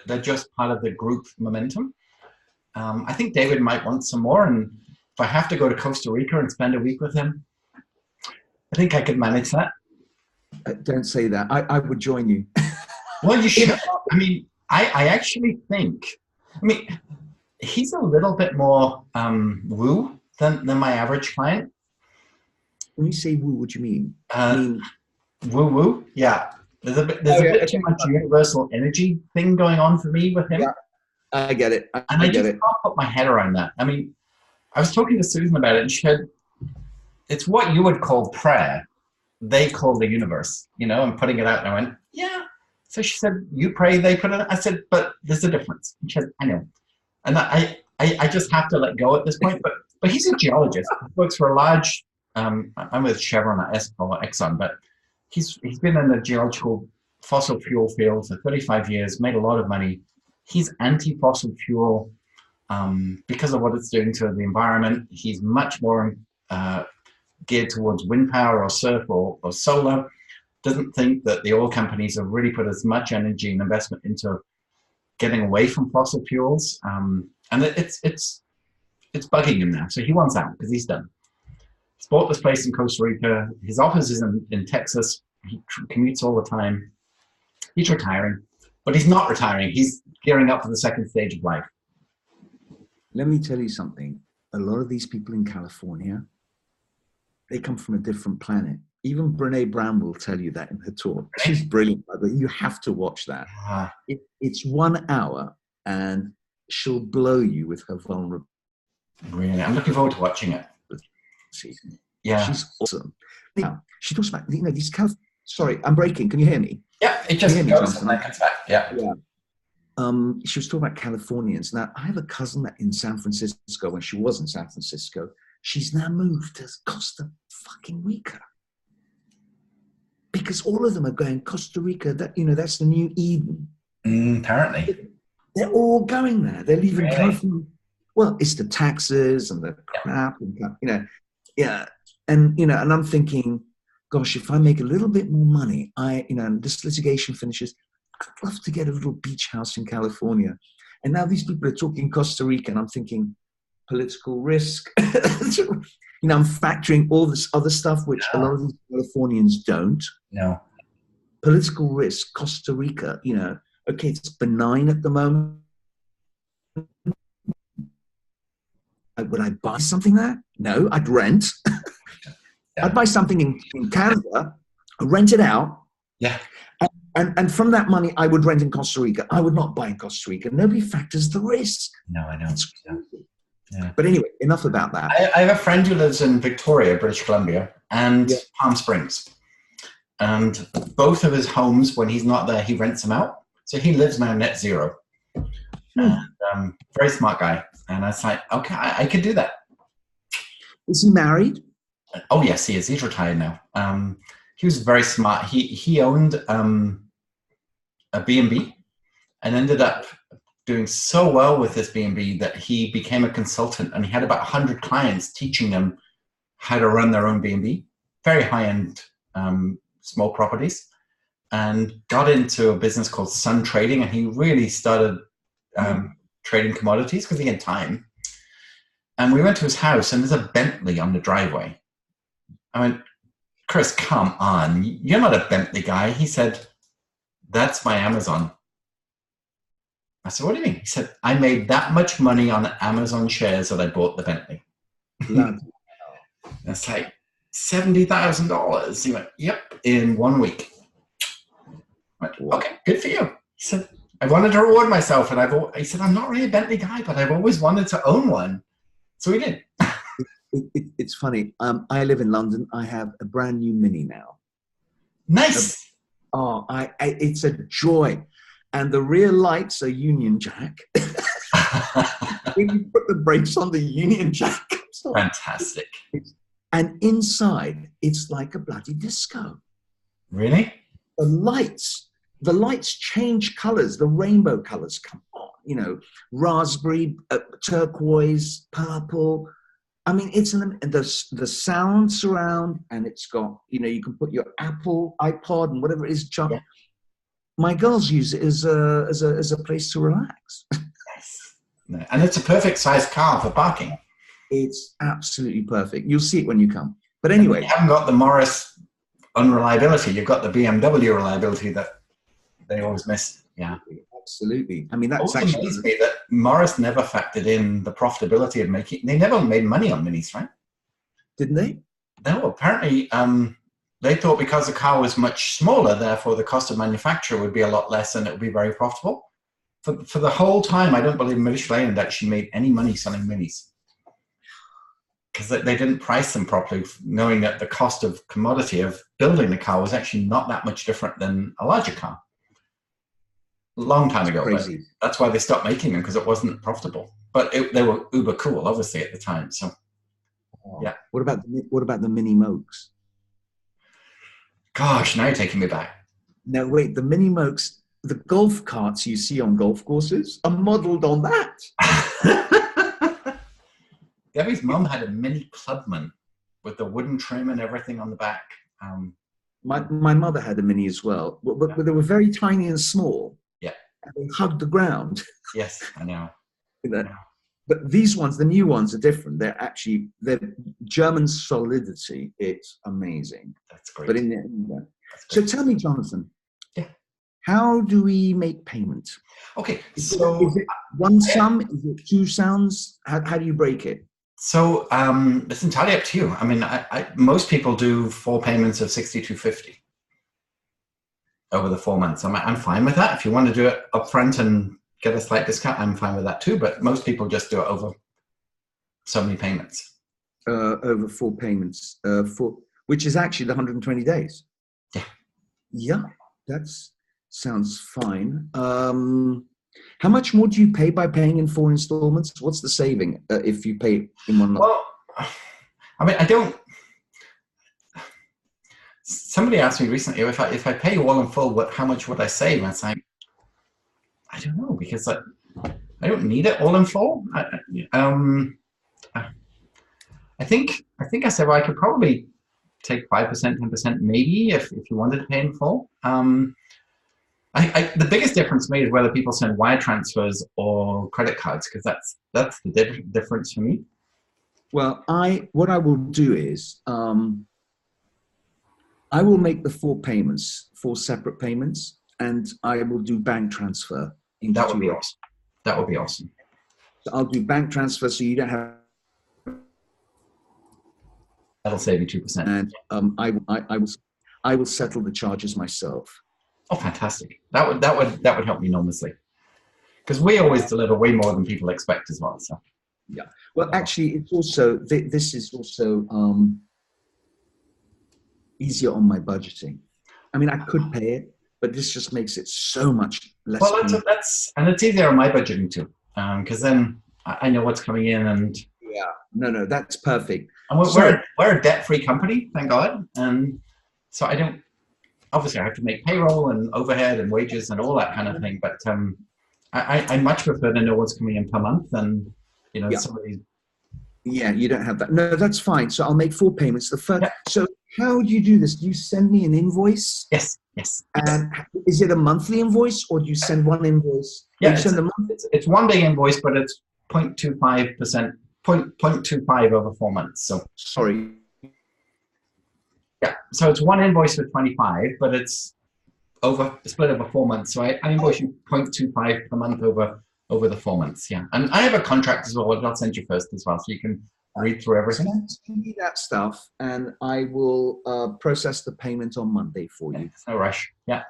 They're just part of the group momentum. I think David might want some more. And if I have to go to Costa Rica and spend a week with him, I think I could manage that. Don't say that. I would join you. Well, you should. I mean, I actually think, he's a little bit more woo than my average client. When you say woo, what do you mean? Woo, yeah. There's a bit too much universal energy thing going on for me with him. Yeah, I get it. I just can't put my head around that. I mean, I was talking to Susan about it, and she said, it's what you would call prayer. They call the universe, and putting it out. And I went, yeah. So she said, you pray, they put it out. I said, but there's a difference. And she said, I know. And I just have to let go at this point. But he's a geologist. He works for a large, I'm with Chevron or Exxon, but he's been in the geological fossil fuel field for 35 years, made a lot of money. He's anti-fossil fuel because of what it's doing to the environment. He's much more geared towards wind power or surf or solar. Doesn't think that the oil companies have really put as much energy and investment into getting away from fossil fuels. And it's bugging him now. So he wants out because he's done. He's bought this place in Costa Rica. His office is in Texas. He commutes all the time. He's retiring, but he's not retiring. He's gearing up for the second stage of life. Let me tell you something. A lot of these people in California, they come from a different planet. Even Brene Brown will tell you that in her talk. She's brilliant, by the way. You have to watch that. It's 1 hour, and she'll blow you with her vulnerability. Really? I'm looking forward to watching it. Yeah. She's awesome. Now, she talks about, these sorry, I'm breaking. Can you hear me? Yeah, it just goes and then comes back. Yeah. She was talking about Californians. Now, I have a cousin that in San Francisco, when she was in San Francisco, she's now moved to Costa fucking Rica. Because all of them are going Costa Rica. That's the new Eden. Apparently, they're all going there. They're leaving California. Well, it's the taxes and the crap, and and I'm thinking, gosh, if I make a little bit more money, and this litigation finishes, I'd love to get a little beach house in California. And now these people are talking Costa Rica, and I'm thinking political risk. I'm factoring all this other stuff, which a lot of these Californians don't. No. Political risk, Costa Rica, okay, it's benign at the moment. Would I buy something there? No, I'd rent. I'd buy something in Canada, rent it out. Yeah. And from that money, I would rent in Costa Rica. I would not buy in Costa Rica. Nobody factors the risk. No, I know. Yeah. But anyway, enough about that. I have a friend who lives in Victoria, British Columbia, and Palm Springs. And both of his homes, when he's not there, he rents them out. So he lives now net zero. And, very smart guy. And I was like, okay, I could do that. Is he married? Oh, yes, he is. He's retired now. He was very smart. He owned a B&B and ended up doing so well with this B&B that he became a consultant, and he had about 100 clients teaching them how to run their own B&B, very high-end small properties, and got into a business called Sun Trading, and he really started trading commodities because he had time. And we went to his house, and there's a Bentley on the driveway. I went, Chris, come on. You're not a Bentley guy. He said, that's my Amazon. I said, what do you mean? He said, I made that much money on Amazon shares that I bought the Bentley. That's like $70,000. He went, yep, in 1 week. I went, okay, good for you. He said, I wanted to reward myself. And he said, I'm not really a Bentley guy, but I've always wanted to own one. So we did. It's funny. I live in London. I have a brand new Mini now. Nice. It's a joy. And the rear lights are Union Jack. When you put the brakes on, the Union Jack comes on. Fantastic. And inside, it's like a bloody disco. Really? The lights change colors. The rainbow colors come on. You know, raspberry, turquoise, purple. I mean, it's the sound surround, and it's got, you know, you can put your Apple, iPod, and whatever it is. Yeah. My girls use it as a place to relax. Nice. And it's a perfect size car for parking. It's absolutely perfect. You'll see it when you come. But anyway, you haven't got the Morris unreliability. You've got the BMW reliability that they always miss. Yeah, absolutely. I mean, that's also actually amazes me that Morris never factored in the profitability of making. They never made money on Minis, right? Didn't they? No, apparently they thought because the car was much smaller, therefore the cost of manufacture would be a lot less and it would be very profitable. For the whole time, I don't believe Michelin had actually made any money selling Minis, because they didn't price them properly, knowing that the cost of commodity of building the car was actually not that much different than a larger car. A long time ago, but that's why they stopped making them, because it wasn't profitable. But they were uber cool, obviously, at the time. So, yeah. What about the Mini Mokes? Gosh, now you're taking me back. No, wait, the Mini Mokes, the golf carts you see on golf courses are modelled on that. Debbie's mum had a Mini Clubman with the wooden trim and everything on the back. My mother had a Mini as well, but they were very tiny and small. Yeah. And they hugged the ground. Yes, I know. But these ones, the new ones, are different. They're German solidity. It's amazing. That's great. But so tell me, Jonathan. Yeah. How do we make payment? Okay. Is it one sum? Is it two sums? How do you break it? So it's entirely up to you. I mean, most people do 4 payments of $6,250 over the 4 months. I'm fine with that. If you want to do it upfront and get a slight discount, I'm fine with that too. But most people just do it over so many payments. Over 4 payments, which is actually the 120 days. Yeah. Yeah, that sounds fine. How much more do you pay by paying in 4 installments? What's the saving if you pay in one month? Well, I mean, I don't. Somebody asked me recently, if I pay you all in full, how much would I save? And it's like, I don't know, because I don't need it all in full. I think I said, well, I could probably take 5%, 10% maybe if you wanted to pay in full. The biggest difference to me is whether people send wire transfers or credit cards, because that's the difference for me. Well, what I will do is I will make the 4 payments, 4 separate payments, and I will do bank transfer. That would be awesome. That would be awesome. So I'll do bank transfer, so you don't have. That'll save you 2%. And I will settle the charges myself. Oh, fantastic! That would help me enormously, because we always deliver way more than people expect as well. So. Yeah. Well, actually, it's also this is also easier on my budgeting. I mean, I could pay it, but this just makes it so much less. Well, and it's easier on my budgeting too, because then I know what's coming in and. Yeah. No, that's perfect. And we're a debt-free company, thank God, and so I don't. Obviously, I have to make payroll and overhead and wages and all that kind of thing. But I much prefer to know what's coming in per month than some of these. Yeah, you don't have that. No, that's fine. So I'll make 4 payments. The first. Yeah. So how do you do this? Do you send me an invoice? Yes. And is it a monthly invoice, or do you send one invoice? Yeah, it's one big invoice, but it's 0.25%, 0.25 over 4 months. So sorry. Yeah, so it's one invoice for 25, but it's split over 4 months. So I invoice you 0.25 per month over the 4 months. Yeah, and I have a contract as well, which I'll send you first as well, so you can read through everything. Send me that stuff, and I will process the payment on Monday for you. No rush. Yeah.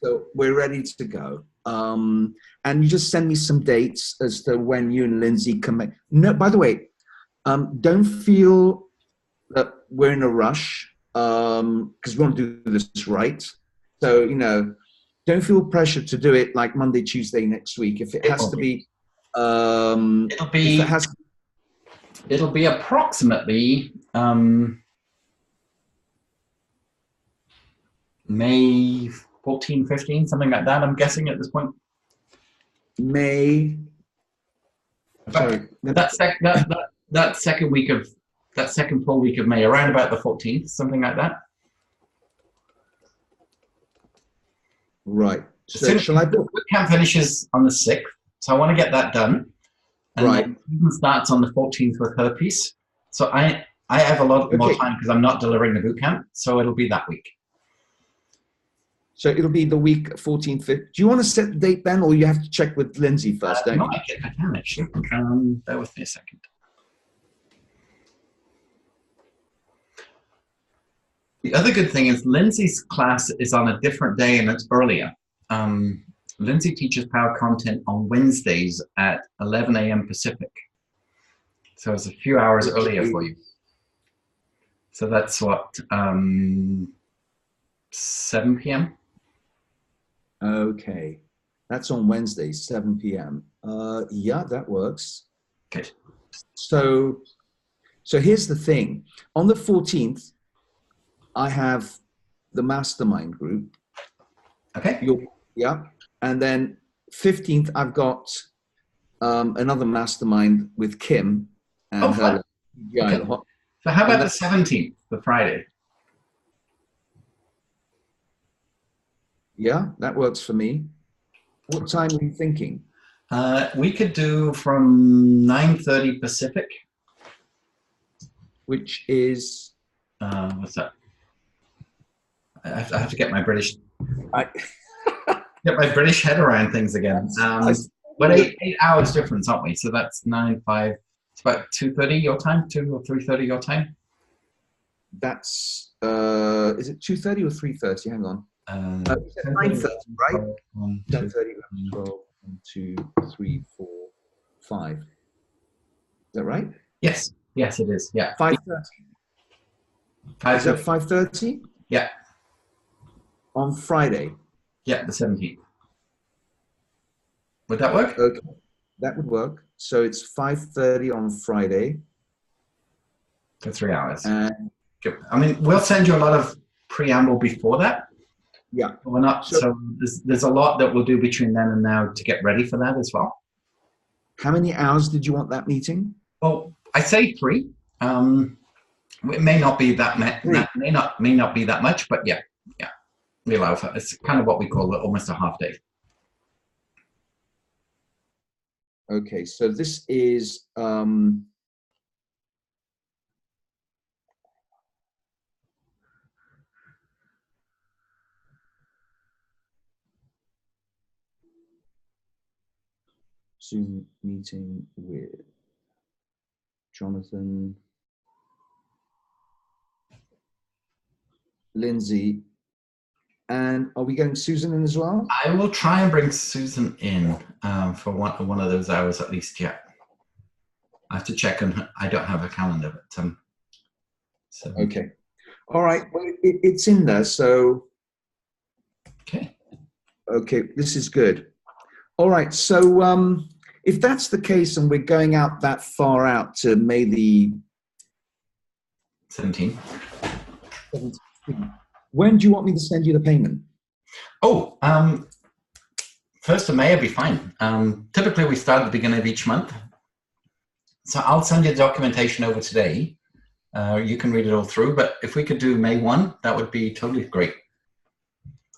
So we're ready to go. And you just send me some dates as to when you and Lindsay can make. No, by the way, Don't feel that we're in a rush because we want to do this right. So, you know, don't feel pressure to do it like Monday, Tuesday next week. If it has to be, it'll be approximately May 14, 15, something like that, I'm guessing at this point. May. Sorry. That second full week of May, around about the 14th, something like that. Right. So shall I book? Boot camp finishes on the 6th, so I want to get that done. And right. then season starts on the 14th with her piece. So I have a lot more time because I'm not delivering the boot camp, so it'll be that week. So it'll be the week 14th. Do you want to set the date, Ben, or you have to check with Lindsay first, don't you? I can actually. Bear with me a second. The other good thing is Lindsay's class is on a different day and it's earlier. Lindsay teaches power content on Wednesdays at 11 a.m. Pacific. So it's a few hours earlier for you. So that's what, 7 p.m.? Okay. That's on Wednesday, 7 p.m. Yeah, that works. Okay. So here's the thing. On the 14th, I have the mastermind group. Okay. Yeah. And then 15th, I've got another mastermind with Kim. And her. Okay. So how about the 17th, the Friday? Yeah, that works for me. What time are you thinking? We could do from 9:30 Pacific. Which is? What's that? I have to get my British... get my British head around things again. But 8 hours difference, aren't we? So that's 9-5. It's about 2:30 your time, 2 or 3:30 your time. That's is it 2:30 or 3:30? Hang on. 9:30, right? 10:30, 12, 1, 2, 3, 4, 5. Is that right? Yes. Yes, it is. Yeah. 5:30. Is that 5:30? Yeah. On Friday. Yeah, the 17th. Would that work? Okay, that would work. So it's 5:30 on Friday. For 3 hours. I mean, we'll send you a lot of preamble before that. Yeah. We're not, so there's a lot that we'll do between then and now to get ready for that as well. How many hours did you want that meeting? Well, I say 3. It may not be that may not be that much, but yeah. We allow for it's kind of what we call almost a half day. Okay, so this is Zoom meeting with Jonathan, Lindsay, and are we getting Susan in as well? I will try and bring Susan in for one of those hours at least. Yeah, I have to check on. I don't have a calendar, but so. Okay, all right. Well, it's in there, so. Okay. Okay, this is good. All right, so if that's the case and we're going out that far out to May the 17th. When do you want me to send you the payment? Oh, 1st of May will be fine. Typically we start at the beginning of each month. So I'll send you the documentation over today. You can read it all through, but if we could do May 1, that would be totally great.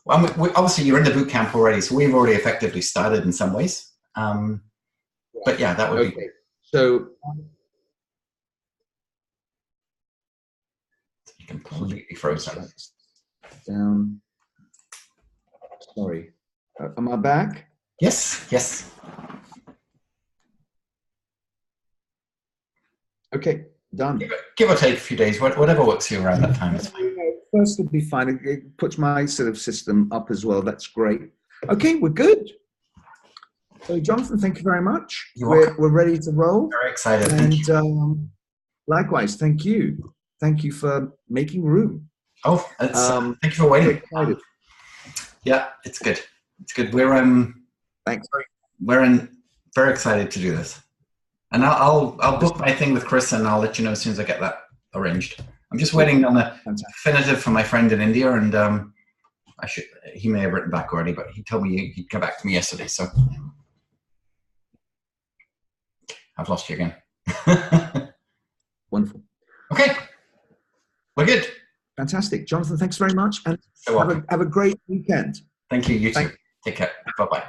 Well, obviously you're in the boot camp already, so we've already effectively started in some ways. But yeah, that would be. So completely frozen. Down. Sorry. Am I back? Yes, yes. Okay, done. Give or take a few days, whatever works for you around that time is fine. First will be fine. It puts my sort of system up as well. That's great. Okay, we're good. So, Jonathan, thank you very much. We're ready to roll. Very excited. And Likewise, thank you. Thank you for making room. Oh, thank you for waiting. Yeah, it's good. It's good. Thanks. We're very excited to do this, and I'll book my thing with Chris, and I'll let you know as soon as I get that arranged. I'm just waiting on the definitive from my friend in India, and he may have written back already, but he told me he'd come back to me yesterday. So I've lost you again. Wonderful. Okay, we're good. Fantastic, Jonathan. Thanks very much, and have a great weekend. Thank you. You too. Take care. Bye bye.